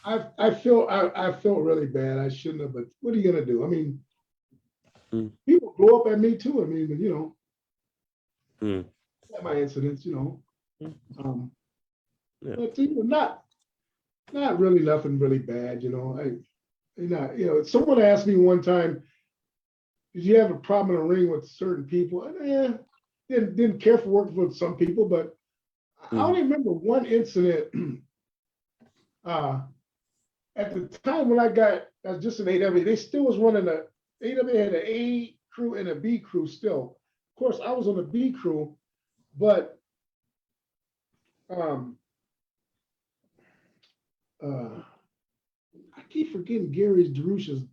B: but I felt really bad. I shouldn't have, but what are you gonna do? I mean, people blow up at me too. I mean, my incidents, but not really nothing really bad, someone asked me one time, did you have a problem in the ring with certain people? Didn't care for working with some people, but I only remember one incident. At the time when I was just an AW, they still was running AW had an A crew and a B crew still. Of course, I was on the B crew, but I keep forgetting Gary DeRusha's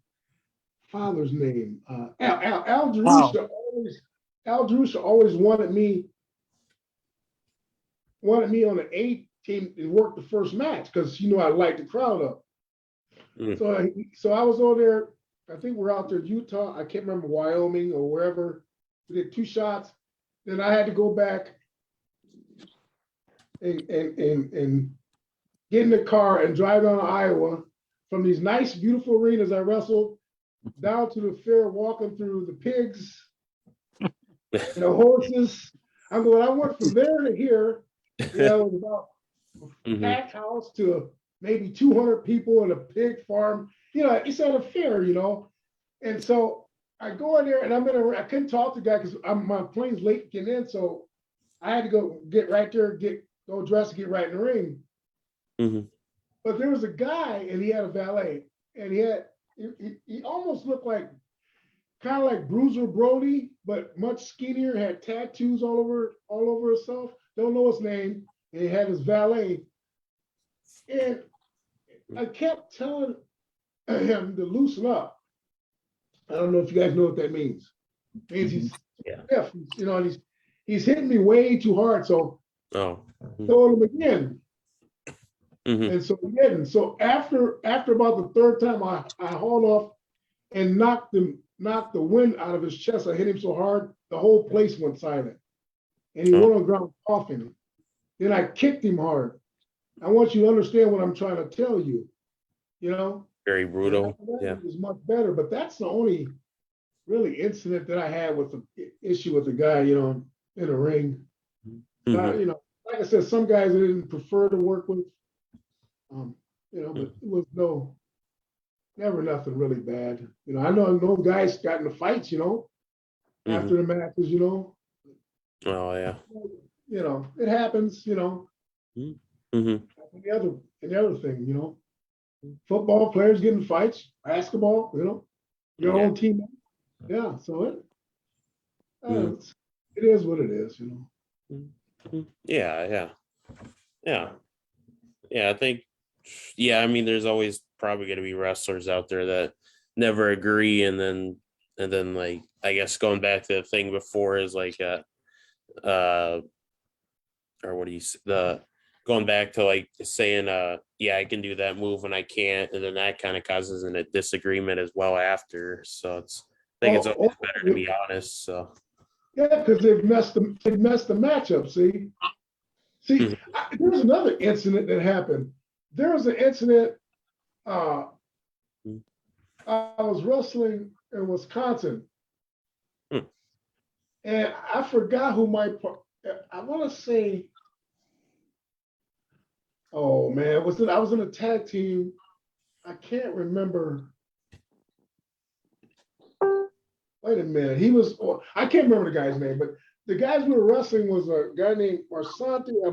B: father's name. Al
C: Wow.
B: DeRusha always wanted me on the A team and work the first match because I light the crowd up. So I was over there. I think we're out there in Utah. I can't remember, Wyoming or wherever. We did 2 shots. Then I had to go back and get in the car and drive down to Iowa from these nice, beautiful arenas I wrestled down to the fair, walking through the pigs and the horses. I went from there to here. It was about a packed house to maybe 200 people in a pig farm. It's at a fair, And so I go in there and I couldn't talk to the guy because my plane's late getting in. So I had to go get right there, go dress, get right in the ring. But there was a guy and he had a valet and he almost looked like kind of like Bruiser Brody, but much skinnier, had tattoos all over himself. Don't know his name. And he had his valet. And I kept telling him to loosen up. I don't know if you guys know what that means. It means he's stiff, and he's hitting me way too hard. So I told him again. And so he didn't. So after about the third time, I hauled off and knocked the wind out of his chest. I hit him so hard, the whole place went silent. And he went on the ground coughing. Then I kicked him hard. I want you to understand what I'm trying to tell you.
A: Very brutal.
B: It was much better, but that's the only really incident that I had with the issue with the guy, in the ring. Like I said, some guys I didn't prefer to work with, but it was never nothing really bad. I know guys got into fights, after the matches,
A: Oh yeah.
B: It happens, And the other thing, football players get in fights, basketball, your own team. Yeah, so it is what it is,
A: Yeah. I think, I mean, there's always probably going to be wrestlers out there that never agree, and then like, I guess going back to the thing before is like or what do you going back to like saying I can do that move and I can't, and then that kind of causes a disagreement as well after. So it's it's always better to be honest. So
B: because they've messed the matchup. See, there's another incident that happened. There was an incident. I was wrestling in Wisconsin, and I forgot who I want to say. Oh man, I was in a tag team. I can't remember. Wait a minute. I can't remember the guy's name, but the guys we were wrestling was a guy named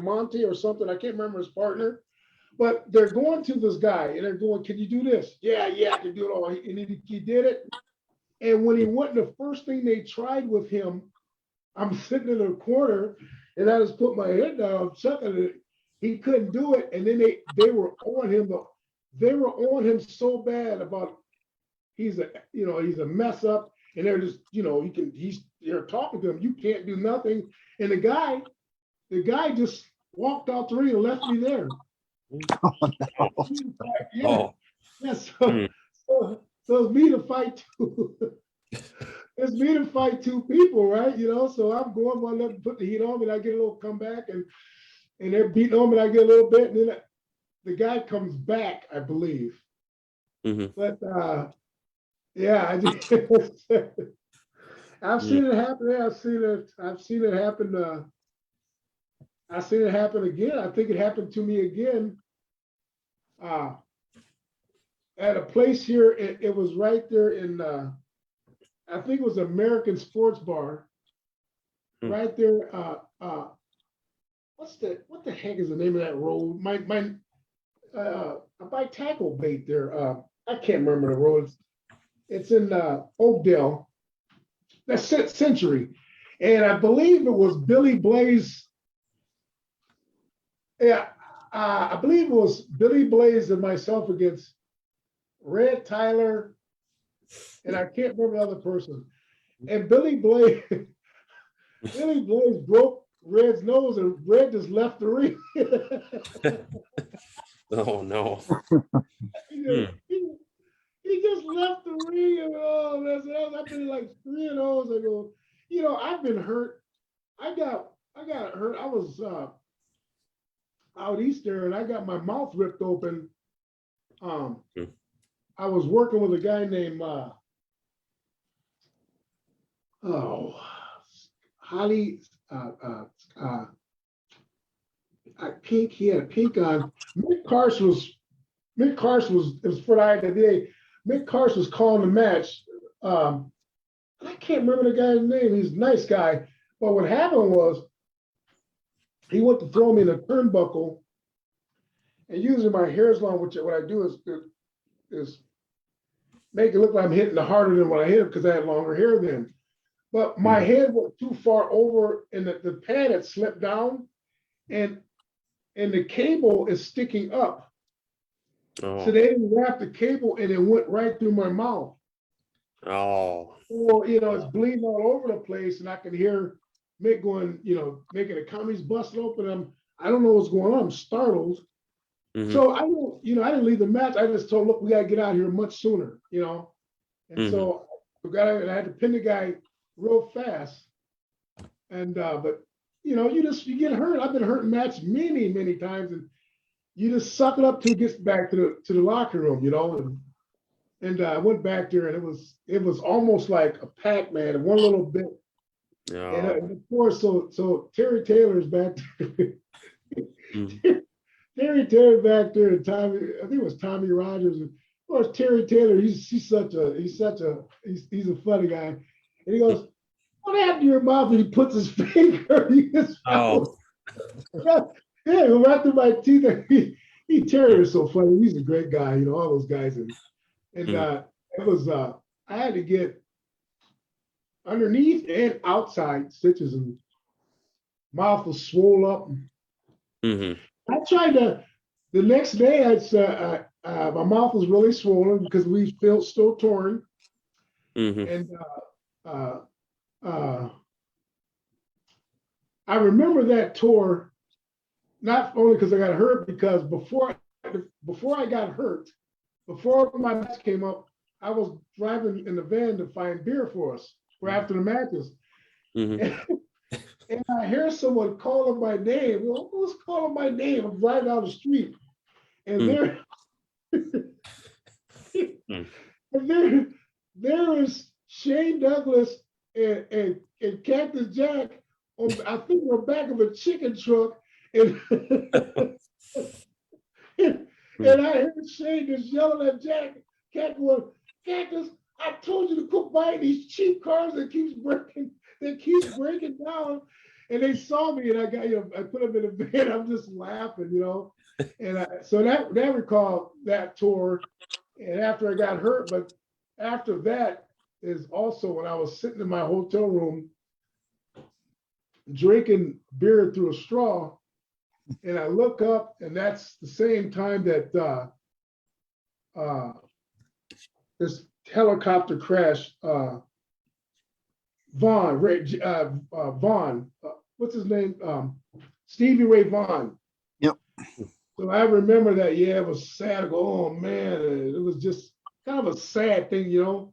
B: Monte or something. I can't remember his partner. But they're going to this guy and they're going, "Can you do this?" Yeah, I can do it all. And he did it. And when he went, the first thing they tried with him, I'm sitting in a corner and I just put my head down, checking it. He couldn't do it, and then they were on him. They were on him so bad about he's a mess up, and they're just they're talking to him. You can't do nothing, and the guy just walked out the ring and left me there. So it's me to fight two. It's me to fight two people, right? So I'm going, well, let me put the heat on, and I get a little comeback, and they're beating on me, and I get a little bit, and then the guy comes back, I believe. But I just I've seen it happen. Yeah, I've seen it happen. I've seen it happen again. I think it happened to me again. At a place here, it was right there in I think it was American Sports Bar, right there. What the heck is the name of that road? I buy tackle bait there. I can't remember the road. It's in Oakdale. That's Century, and I believe it was Billy Blaze. Yeah, I believe it was Billy Blaze and myself against Red Tyler, and I can't remember the other person. And Billy Blaze broke Red's nose, and Red just left the ring.
A: Oh no.
B: He just left the ring, and I've been like 3 of those. I go, I've been hurt. I got hurt. I was out east there, and I got my mouth ripped open. I was working with a guy named Holly pink. He had a pink on. Mick Carson was it was for the IWA. Mick Carson was calling the match. I can't remember the guy's name. He's a nice guy. But what happened was he went to throw me in a turnbuckle, and using my hair's long, which what I do is make it look like I'm hitting it harder than what I hit because I had longer hair then. But my head went too far over, and the pad had slipped down, and the cable is sticking up.
A: Oh.
B: So they didn't wrap the cable, and it went right through my mouth.
A: Oh.
B: Or, it's bleeding all over the place, and I can hear Mick going, making a comment. He's busting open. I don't know what's going on. I'm startled.
A: Mm-hmm.
B: So I didn't leave the match. I just told, look, we got to get out of here much sooner, And so I had to pin the guy real fast. And, but, you get hurt. I've been hurt in matches many, many times. And you just suck it up till it gets back to the locker room, And I went back there, and it was almost like a Pac-Man, one little bit.
A: Oh.
B: And of course, so Terry Taylor's back there. Terry Taylor back there, and Tommy, I think it was Tommy Rogers. And of course, Terry Taylor, he's a funny guy. And he goes, "What happened to your mouth?" And he puts his finger in his mouth. Yeah, right through my teeth. Terry is so funny. He's a great guy, all those guys. And it was I had to get underneath and outside stitches, and mouth was swole up. I tried the next day. My mouth was really swollen because we felt still torn. And I remember that tour, not only because I got hurt, because before I got hurt, before my match came up, I was driving in the van to find beer for us for after the matches. And I hear someone calling my name. Well, who's calling my name? I'm driving down the street. And there is Shane Douglas and Cactus Jack on, I think, on the back of a chicken truck. And I heard Shane just yelling at Jack, Cactus, I told you to quit buying these cheap cars that keeps breaking down. And they saw me, and I put them in a van. I'm just laughing, And so that recall that tour. And after I got hurt, but after that is also when I was sitting in my hotel room drinking beer through a straw, and I look up, and that's the same time that this helicopter crash. Vaughn, what's his name? Stevie Ray Vaughan.
C: Yep.
B: So I remember that. Yeah, it was sad. I go, oh man, it was just kind of a sad thing, Then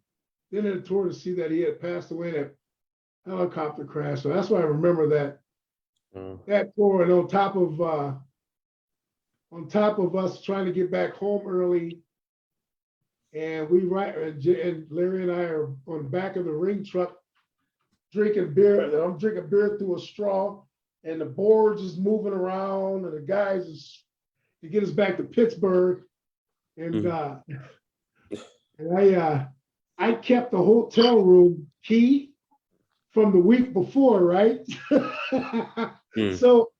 B: in the tour to see that he had passed away in that helicopter crash. So that's why I remember that that tour. And on top of us trying to get back home early, and and Larry and I are on the back of the ring truck drinking beer. I'm drinking beer through a straw, and the boards is moving around, and the guys is to get us back to Pittsburgh. And I kept the hotel room key from the week before, right? So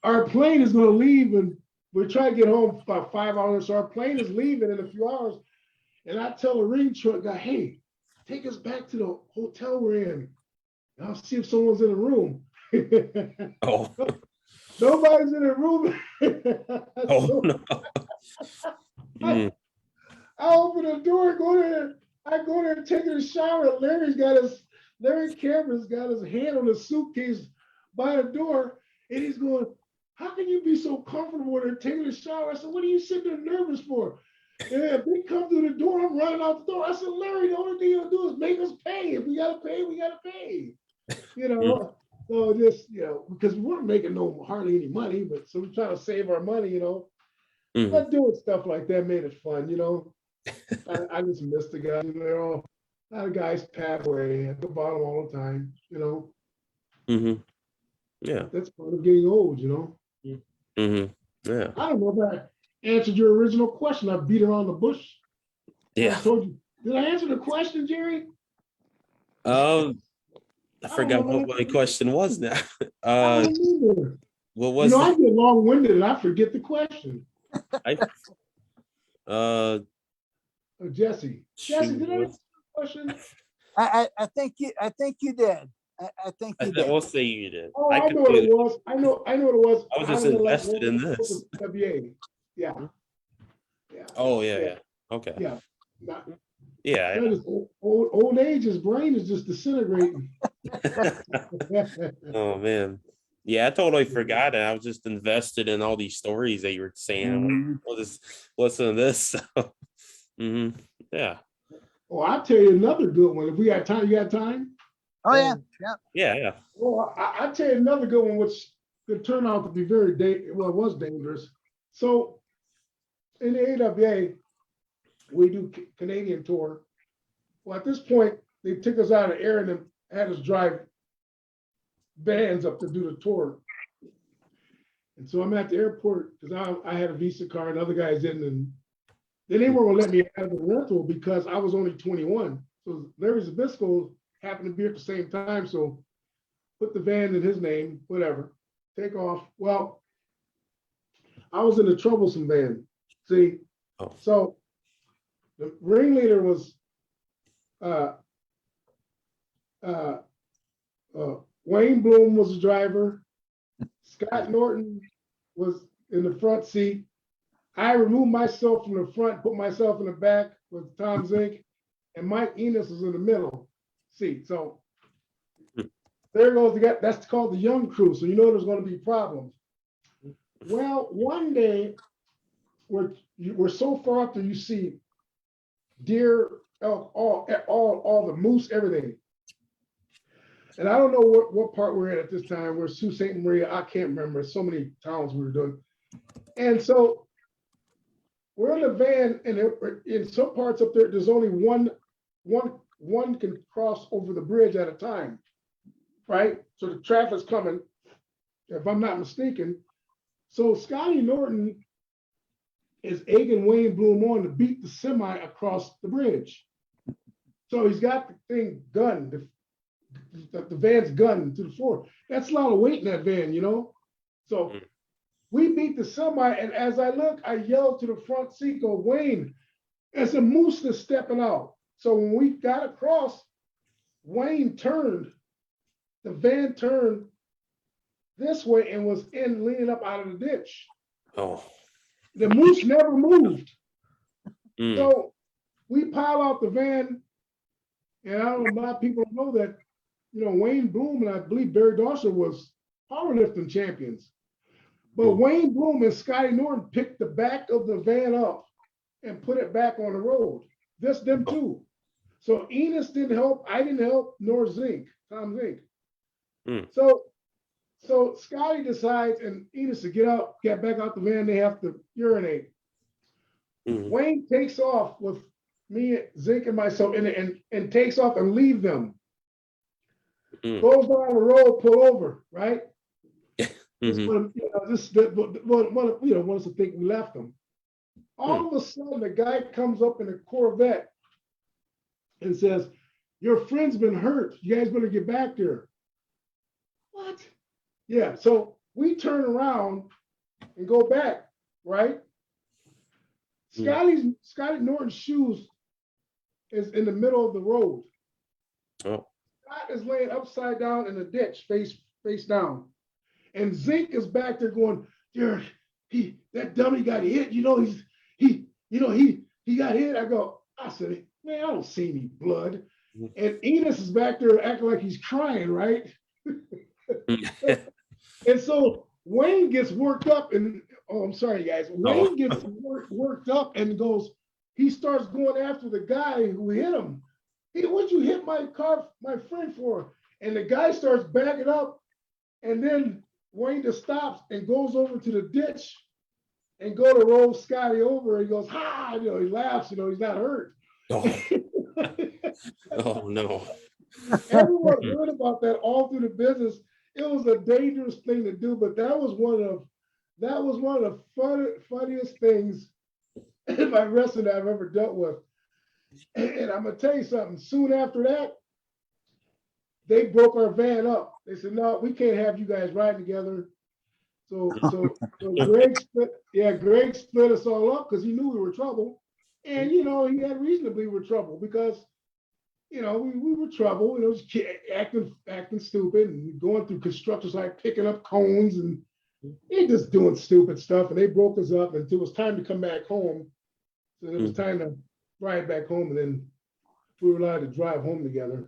B: our plane is going to leave, and we're trying to get home about 5 hours. So our plane is leaving in a few hours, and I tell the ring truck guy, "Hey, take us back to the hotel we're in. I'll see if someone's in the room." Nobody's in the room.
A: Oh
B: So
A: no. Mm,
B: I open the door, go there. I go there taking a shower. Larry Cameron's got his hand on the suitcase by the door, and he's going, "How can you be so comfortable when they're taking a shower?" I said, "What are you sitting there nervous for?" And if they come through the door, I'm running out the door. I said, "Larry, the only thing you'll do is make us pay. If we gotta pay, we gotta pay." You know, so just because we weren't making hardly any money, but so we're trying to save our money,
A: mhm,
B: But doing stuff like that made it fun. I just miss the guys. A lot of guys pass away at the bottom all the time.
A: mhm. Yeah.
B: That's part of getting old.
A: Mhm. Yeah.
B: I don't know if I answered your original question. I beat around the bush. I
A: Yeah.
B: told you. Did I answer the question, Jerry?
A: Um, I
B: I don't know
A: forgot
B: if I
A: what my
B: answered.
A: question was now.
B: I don't remember.
A: What was
B: I
A: the,
B: get long-winded and I forget the question.
A: I uh
B: Jesse. Jesse,
A: shoot,
B: did I answer the question?
C: I think you did. I think
A: I
C: you
A: said
C: did.
A: we'll say you did.
B: Oh,
A: I
B: I know what it
A: completely
B: was. I know what it was.
A: I was
B: How
A: just
B: to let
A: invested
B: one
A: in
B: go
A: this.
B: to WA. Yeah, yeah,
A: Oh yeah,
B: yeah,
A: yeah. Okay.
B: yeah. Not,
A: Yeah.
B: that is old age. His brain is just disintegrating.
A: Oh man. Yeah, I totally forgot it. I was just invested in all these stories that you were saying. I'm like,
C: Mhm.
A: well, just listen to this. hmm Yeah.
B: Oh, I'll tell you another good one. If we got time, you got time?
C: Oh yeah, yeah.
A: Yeah, yeah.
B: Well, I'll tell you another good one, which could turn out to be it was dangerous. So in the AWA, we do Canadian tour. Well, at this point, they took us out of the air and then had us drive vans up to do the tour. And so I'm at the airport because I had a Visa card, and other guys didn't. And then they weren't going to let me out of the rental because I was only 21. So Larry Zabisco happened to be at the same time. So put the van in his name, whatever, take off. Well, I was in the troublesome van. See,
A: Oh.
B: so the ringleader was uh, uh, Wayne Bloom was the driver. Scott Norton was in the front seat. I removed myself from the front, put myself in the back with Tom Zink, and Mike Enos was in the middle seat. So there goes that's called the young crew. So there's going to be problems. Well, one day we're so far up that you see deer, elk, all the moose, everything. And I don't know what part we're in at this time. We're Sault Ste. Marie. I can't remember. So many towns we were doing. And so we're in the van, and in some parts up there, there's only one can cross over the bridge at a time, right? So the traffic's coming, if I'm not mistaken. So Scotty Norton is egging Wayne Bloom on to beat the semi across the bridge. So he's got the thing gunned, the van's gunned to the floor. That's a lot of weight in that van, So we beat the semi, and as I look, I yell to the front seat, go, "Wayne, as a moose that's stepping out." So when we got across, Wayne turned, the van turned this way and was leaning up out of the ditch.
A: Oh.
B: The moose never moved.
A: Mm.
B: So we pile out the van, and I don't know, a lot of people know that, Wayne Bloom and I believe Barry Dawson was powerlifting champions. But Wayne Bloom and Scotty Norton picked the back of the van up and put it back on the road. Just them two. So Enos didn't help, I didn't help, nor Tom Zink. So Scotty decides, and Enos to get back out the van, they have to urinate. Wayne takes off with me, Zink, and myself, and takes off and leave them. Goes down the road, pull over, right? Want us to think we left them. All of a sudden, the guy comes up in a Corvette and says, "Your friend's been hurt. You guys better get back there." What? Yeah. So we turn around and go back, right? Scotty Norton's shoes is in the middle of the road.
A: Oh.
B: Scott is laying upside down in the ditch, face down. And Zink is back there going, Derrick, that dummy got hit. He got hit. I said, man, I don't see any blood. And Enos is back there acting like he's crying, right? And so Wayne gets worked up and, oh, I'm sorry, guys. Wayne gets worked up and he starts going after the guy who hit him. Hey, what'd you hit my friend for? And the guy starts backing up, and then Wayne just stops and goes over to the ditch and go to roll Scotty over. He goes, ha, he laughs, he's not hurt.
A: Oh, oh no.
B: Everyone heard about that all through the business. It was a dangerous thing to do, but that was one of the funniest things in my wrestling that I've ever dealt with. And I'm gonna tell you something. Soon after that, they broke our van up. They said, "No, we can't have you guys riding together." So Greg split us all up because he knew we were trouble, and he had reason to believe we were trouble because we were trouble. Acting stupid and going through construction site, picking up cones and just doing stupid stuff. And they broke us up until it was time to come back home. So it was time to ride back home, and then we were allowed to drive home together.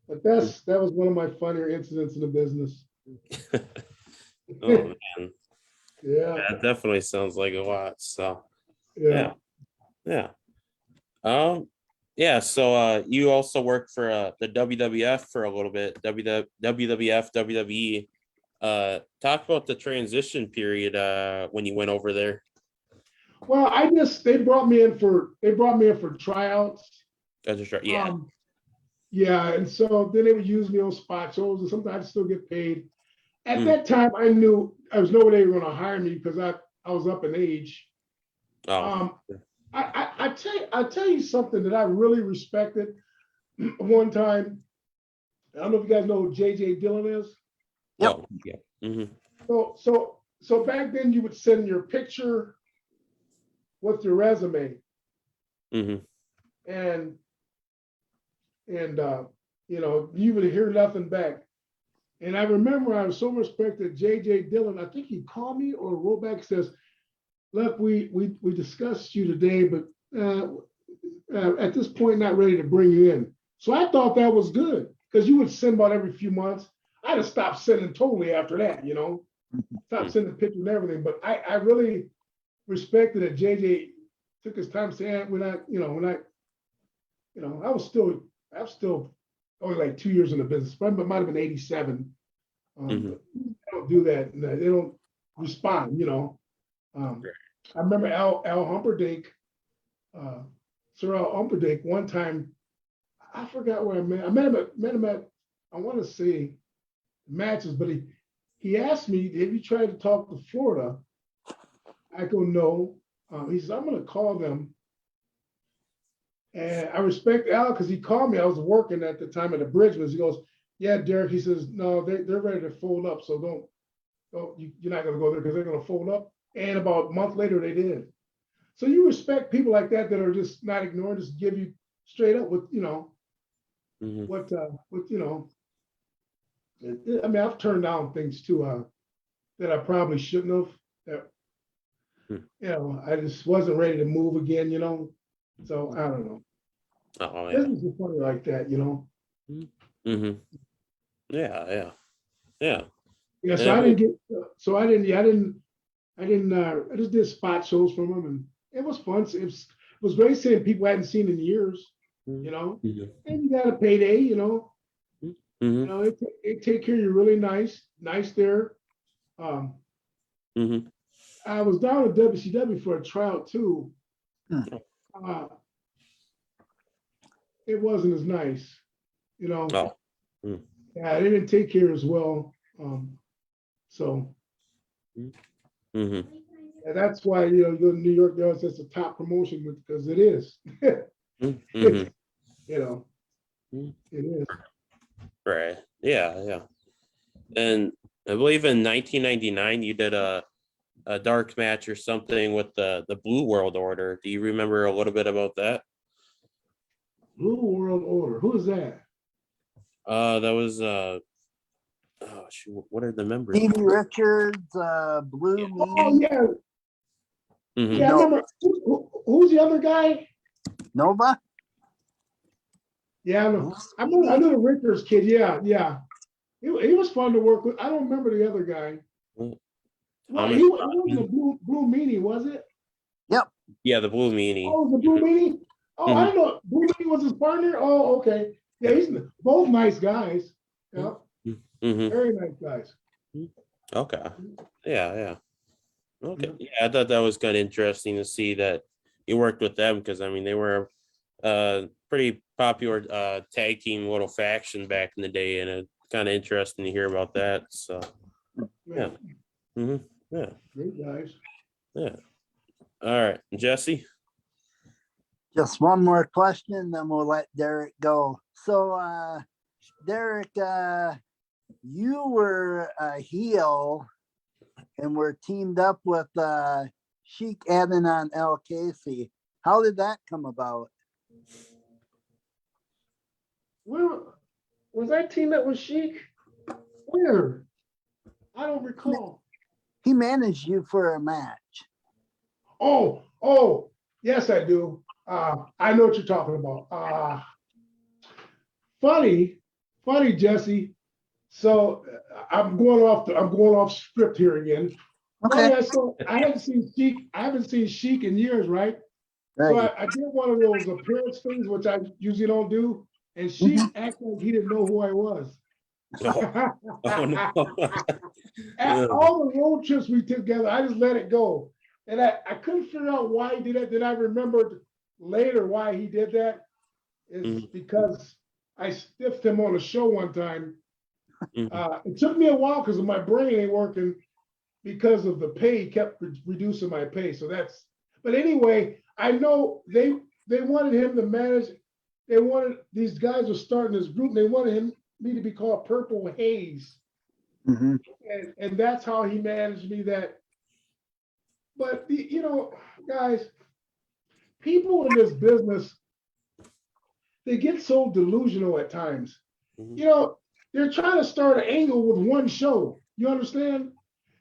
B: But that was one of my funnier incidents in the business.
A: Oh man.
B: Yeah.
A: That definitely sounds like a lot. So
B: Yeah.
A: Yeah. So you also worked for the WWF for a little bit, WWF, WWE. Talk about the transition period when you went over there.
B: Well, they brought me in for tryouts.
A: Yeah.
B: Yeah, and so then they would use me on spot shows, and sometimes I'd still get paid. At that time, I knew I was no way they were going to hire me because I was up in age.
A: Oh.
B: I tell you something that I really respected. One time, I don't know if you guys know who J.J. Dillon is.
C: Yep.
A: Oh, yeah. Mm-hmm.
B: So back then you would send your picture with your resume,
A: Mm-hmm.
B: and you would hear nothing back. And I remember I was so respected. J.J. Dillon, I think he called me or wrote back, says, "Look, we discussed you today, but at this point, not ready to bring you in." So I thought that was good because you would send about every few months. I just stopped sending totally after that, stopped sending pictures and everything. But I really respected that JJ took his time saying, I was still only like 2 years in the business, but it might have been 87. They don't do that. They don't respond, I remember Al Humperdinck, Sir Al Humperdinck, one time, I forgot where I met him at, I want to say matches, but he asked me, "Have you tried to talk to Florida?" I go, "No." He says, "I'm going to call them." And I respect Al because he called me. I was working at the time at the Bridgemans. He goes, "Yeah, Derrick." He says, "No, they're ready to fold up. So you're not going to go there because they're going to fold up." And about a month later, they did. So you respect people like that are just not ignored, just give you straight up with, I mean, I've turned down things too that I probably shouldn't have. I just wasn't ready to move again, So I don't know.
A: Oh yeah.
B: Business is funny like that,
A: Mm-hmm. Yeah.
B: Yeah. So I didn't get. So I didn't. I just did spot shows from them, and it was fun. It was great seeing people I hadn't seen in years, And you got a payday, They take care of you really nice there. I was down at WCW for a tryout too. It wasn't as nice,
A: Oh.
B: Yeah, they didn't take care as well. So and that's why you go to New York. It's a top promotion because it is. It is.
A: Right. Yeah. And I believe in 1999 you did a dark match or something with the Blue World Order. Do you remember a little bit about that?
B: Blue World Order. Who is that?
A: That was oh shoot, what are the members?
C: Stevie Richards, Blue
B: Oh
C: Meanie,
B: yeah,
A: Mhm.
B: yeah. I
C: No.
B: remember. Who's the other guy?
C: Nova.
B: Yeah, I knew the Richards kid. Yeah, yeah. He was fun to work with. I don't remember the other guy. Well,
A: Thomas
B: he wasn't
A: Rodman.
B: the blue meanie, was it?
C: Yep.
A: Yeah, the Blue Meanie.
B: Oh, the blue meanie. Oh, I didn't know blue meanie was his partner. Oh, okay. Yeah, he's both nice guys. Yeah,
A: Mhm.
B: very nice guys.
A: Okay. Yeah. Okay. Yeah, I thought that was kind of interesting to see that you worked with them because I mean they were pretty popular tag team little faction back in the day, and it's kind of interesting to hear about that. So yeah. Yeah.
B: Great guys.
A: Yeah. All right, Jesse.
C: Just one more question, then we'll let Derrick go. So, Derrick, you were a heel and were teamed up with Sheik adding on El Casey. How did that come about?
B: Where was I teamed up with Sheik? Where? I don't recall.
C: He managed you for a match.
B: Oh, yes, I do. I know what you're talking about. Funny, Jesse. So I'm going off script here again.
C: Okay.
B: I haven't seen Sheik in years, right? So
C: Right.
B: I did one of those appearance things, which I usually don't do, and Sheik acted like he didn't know who I was.
A: Oh no.
B: At all the road trips we took together, I just let it go. And I couldn't figure out why he did that. Then I remembered later why he did that. Is because I stiffed him on a show one time. It took me a while because my brain ain't working because of the pay. He kept reducing my pay. So but anyway, I know they wanted him to manage. These guys were starting this group. And they wanted me to be called Purple Haze. And that's how he managed me that. But, guys, people in this business, they get so delusional at times. They're trying to start an angle with one show. You understand?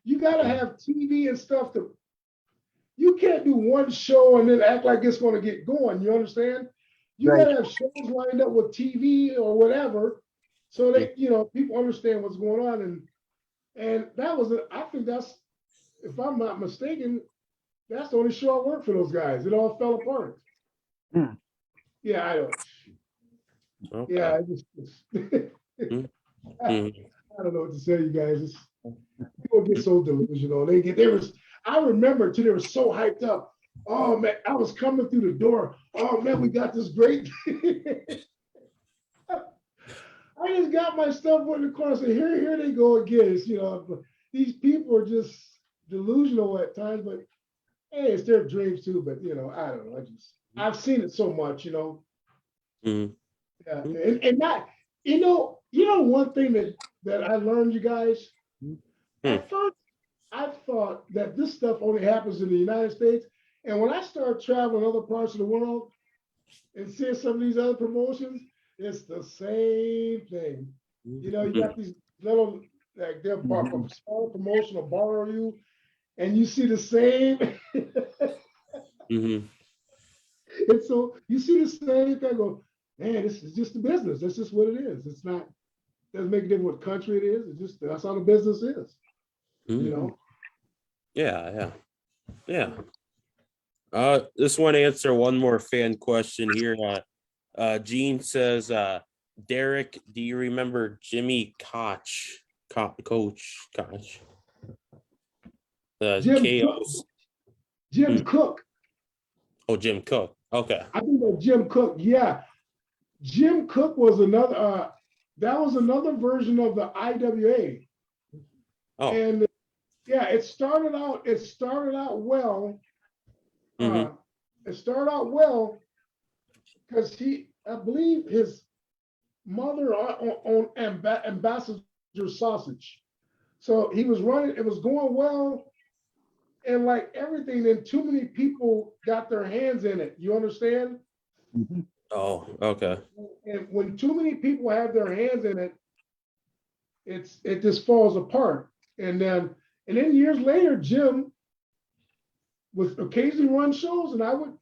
B: You got to have TV and stuff you can't do one show and then act like it's going to get going. You understand? You got to have shows lined up with TV or whatever so that, people understand what's going on. And that was, I think that's, if I'm not mistaken, that's the only show I worked for those guys. It all fell apart. Yeah, I don't. Okay. Yeah, I don't know what to say, you guys. People get so delusional. I remember too, they were so hyped up. Oh man, I was coming through the door. Oh man, we got this great. I just got my stuff in the car. I said, here they go again. These people are just delusional at times, but hey, it's their dreams too. But I don't know. I've seen it so much, Yeah, and not, one thing that I learned, you guys. At first, I thought that this stuff only happens in the United States, and when I started traveling other parts of the world and seeing some of these other promotions, it's the same thing. You got these little, like they'll pop up a small promotion will borrow you, and you see the same. And so you see the same thing. Go, man, this is just the business. That's just what it is. It's not. Doesn't make a difference what country it is. It's just that's how the business is.
A: Yeah. This one answer one more fan question here. Gene says, Derrick, do you remember Jimmy Koch? Coach Koch.
B: Jim Cook.
A: Oh, Jim Cook. Okay.
B: I think that Jim Cook. Yeah, Jim Cook was another. That was another version of the IWA.
A: Oh.
B: And yeah, it started out well. It started out well because I believe his mother owned Ambassador Sausage. So he was running, it was going well. And like everything, then too many people got their hands in it. You understand?
A: Oh, okay.
B: And when too many people have their hands in it, it just falls apart. And then years later, Jim would occasionally run shows, and I would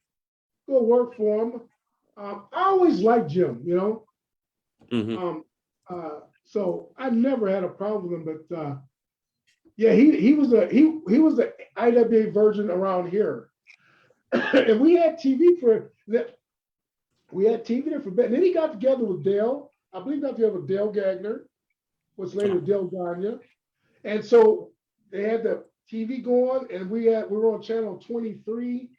B: go work for him. I always liked Jim, you know. So I never had a problem with him, but yeah, he was the IWA version around here, and we had TV for that. We had TV there for a bit, and then he got together with Dale. I believe he got together with Dale Gagner, what's later Dale Gagne, and so they had the TV going, and we were on channel 23.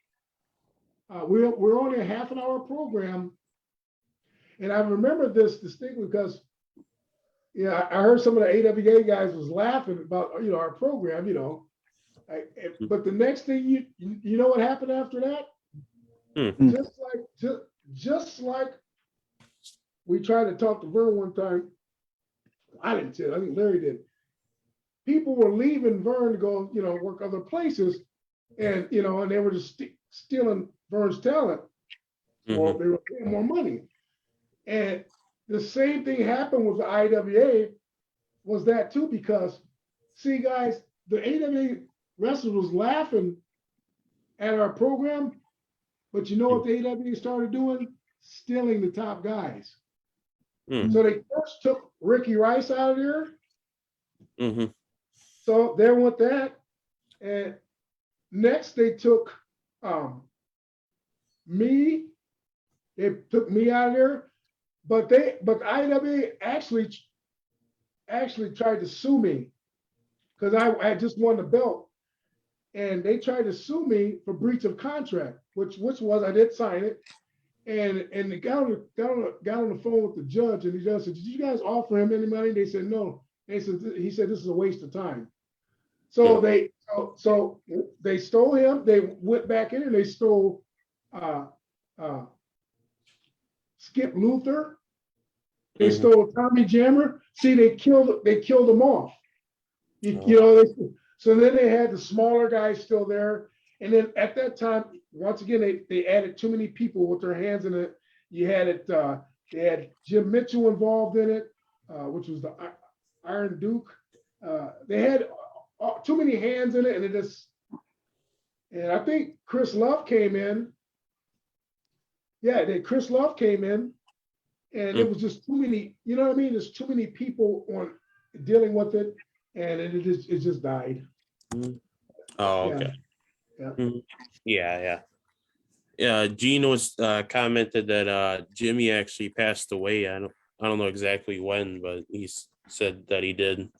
B: We're only a half an hour program, and I remember this distinctly because, yeah, I heard some of the AWA guys was laughing about our program, but the next thing you know what happened after that? Just like we tried to talk to Vern one time. I didn't say it, I think Larry did. People were leaving Vern to go, work other places, and and they were just stealing Vern's talent, or they were paying more money. And the same thing happened with the IWA, was that too, because see, guys, the AWA wrestlers was laughing at our program, but you know what the AWA started doing? Stealing the top guys. So they first took Ricky Rice out of there. So there went that. And next they took me. They took me out of there. But IWA actually tried to sue me because I just won the belt. And they tried to sue me for breach of contract, which was I did sign it. And the guy got on the phone with the judge, and the judge said, "Did you guys offer him any money?" They said no. He said this is a waste of time. So they stole him. They went back in and they stole Skip Luther. They stole Tommy Jammer. See, they killed them off. So then they had the smaller guys still there. And then at that time, once again, they added too many people with their hands in it. You had it. They had Jim Mitchell involved in it, which was the Iron Duke. They had too many hands in it, and I think Chris Love came in. Yeah, Chris Love came in, and it was just too many. You know what I mean? There's too many people dealing with it, and it just died.
A: Oh, okay. Yeah. Gene was commented that Jimmy actually passed away. I don't know exactly when, but he said that he did.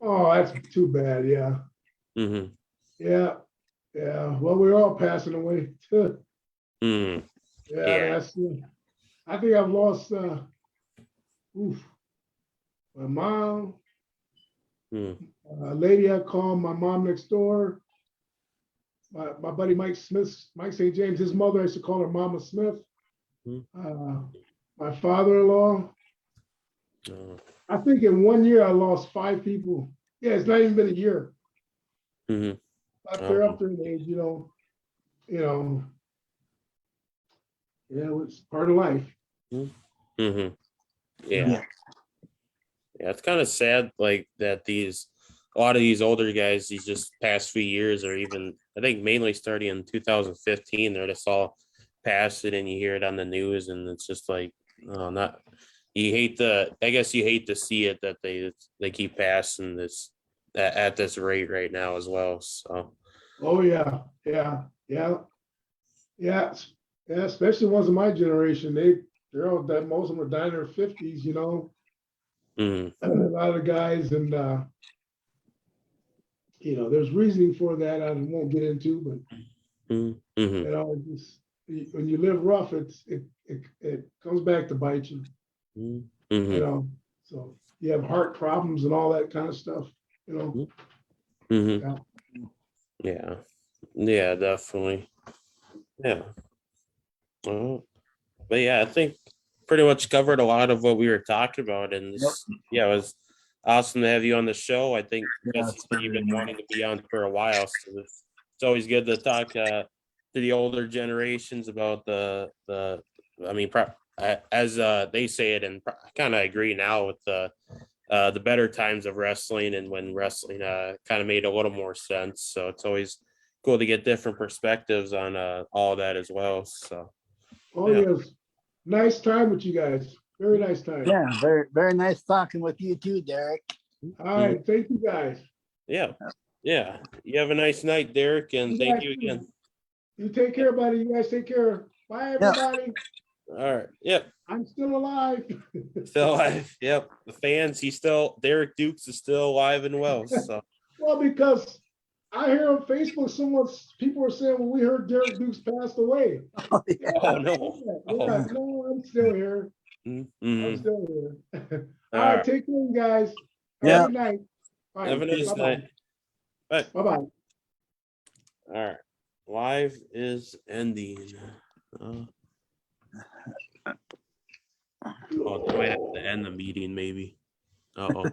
B: Oh, that's too bad. Yeah. Yeah. Well, we're all passing away too. Yeah. I think I've lost my mom, a lady I call my mom next door. My buddy Mike St. James, his mother, I used to call her Mama Smith. My father-in-law. I think in 1 year I lost 5 people. Yeah, it's not even been a year. But they're up there in age, Yeah, it's part of life.
A: Yeah, it's kind of sad, like that a lot of these older guys, these just past few years, or even I think mainly starting in 2015, they're just all past it, and you hear it on the news, and it's just like, I guess you hate to see it that they keep passing this at this rate right now as well. So.
B: Oh yeah. Especially ones of my generation. They're all dead. Most of them are dying in their 50s. A lot of guys, and there's reasoning for that I won't get into, but when you live rough, it comes back to bite you. So you have heart problems and all that kind of stuff.
A: Yeah, definitely. Yeah. But yeah, I think pretty much covered a lot of what we were talking about, and it was awesome to have you on the show. I think you've been wanting to be on for a while, so it's always good to talk to the older generations about as they say it, and I kind of agree now with the the better times of wrestling and when wrestling kind of made a little more sense. So it's always cool to get different perspectives on all that as well. So
B: Oh,
A: yeah.
B: yes. Nice time with you guys. Very nice time.
C: Yeah, very, very nice talking with you too, Derek.
B: All right. Thank you guys.
A: Yeah. Yeah. You have a nice night, Derek, and
B: You
A: thank
B: guys
A: you
B: too.
A: again.
B: You take care, buddy. You guys take care. Bye, everybody.
A: All right. Yep.
B: I'm still alive.
A: Still alive. Yep. The fans, Derrick Dukes is still alive and well. So
B: Well, because I hear on Facebook, people are saying, well, we heard Derrick Dukes passed away.
C: Oh, yeah.
A: oh no.
B: Yeah, no, I'm still here. I'm
A: Mhm.
B: still here.
A: All
B: All right,
A: right.
B: take care, you guys.
C: Yeah.
B: Have a good night. All right,
A: Have a nice
B: bye-bye.
A: night. Bye.
B: Bye-bye.
A: All right. Live is ending. Oh, do I have to end the meeting maybe? Uh-oh.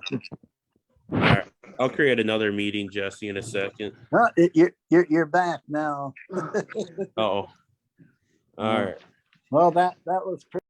A: All right. I'll create another meeting, Jesse, in a second.
C: You're back now.
A: Uh-oh. All right.
C: Well, that was pretty.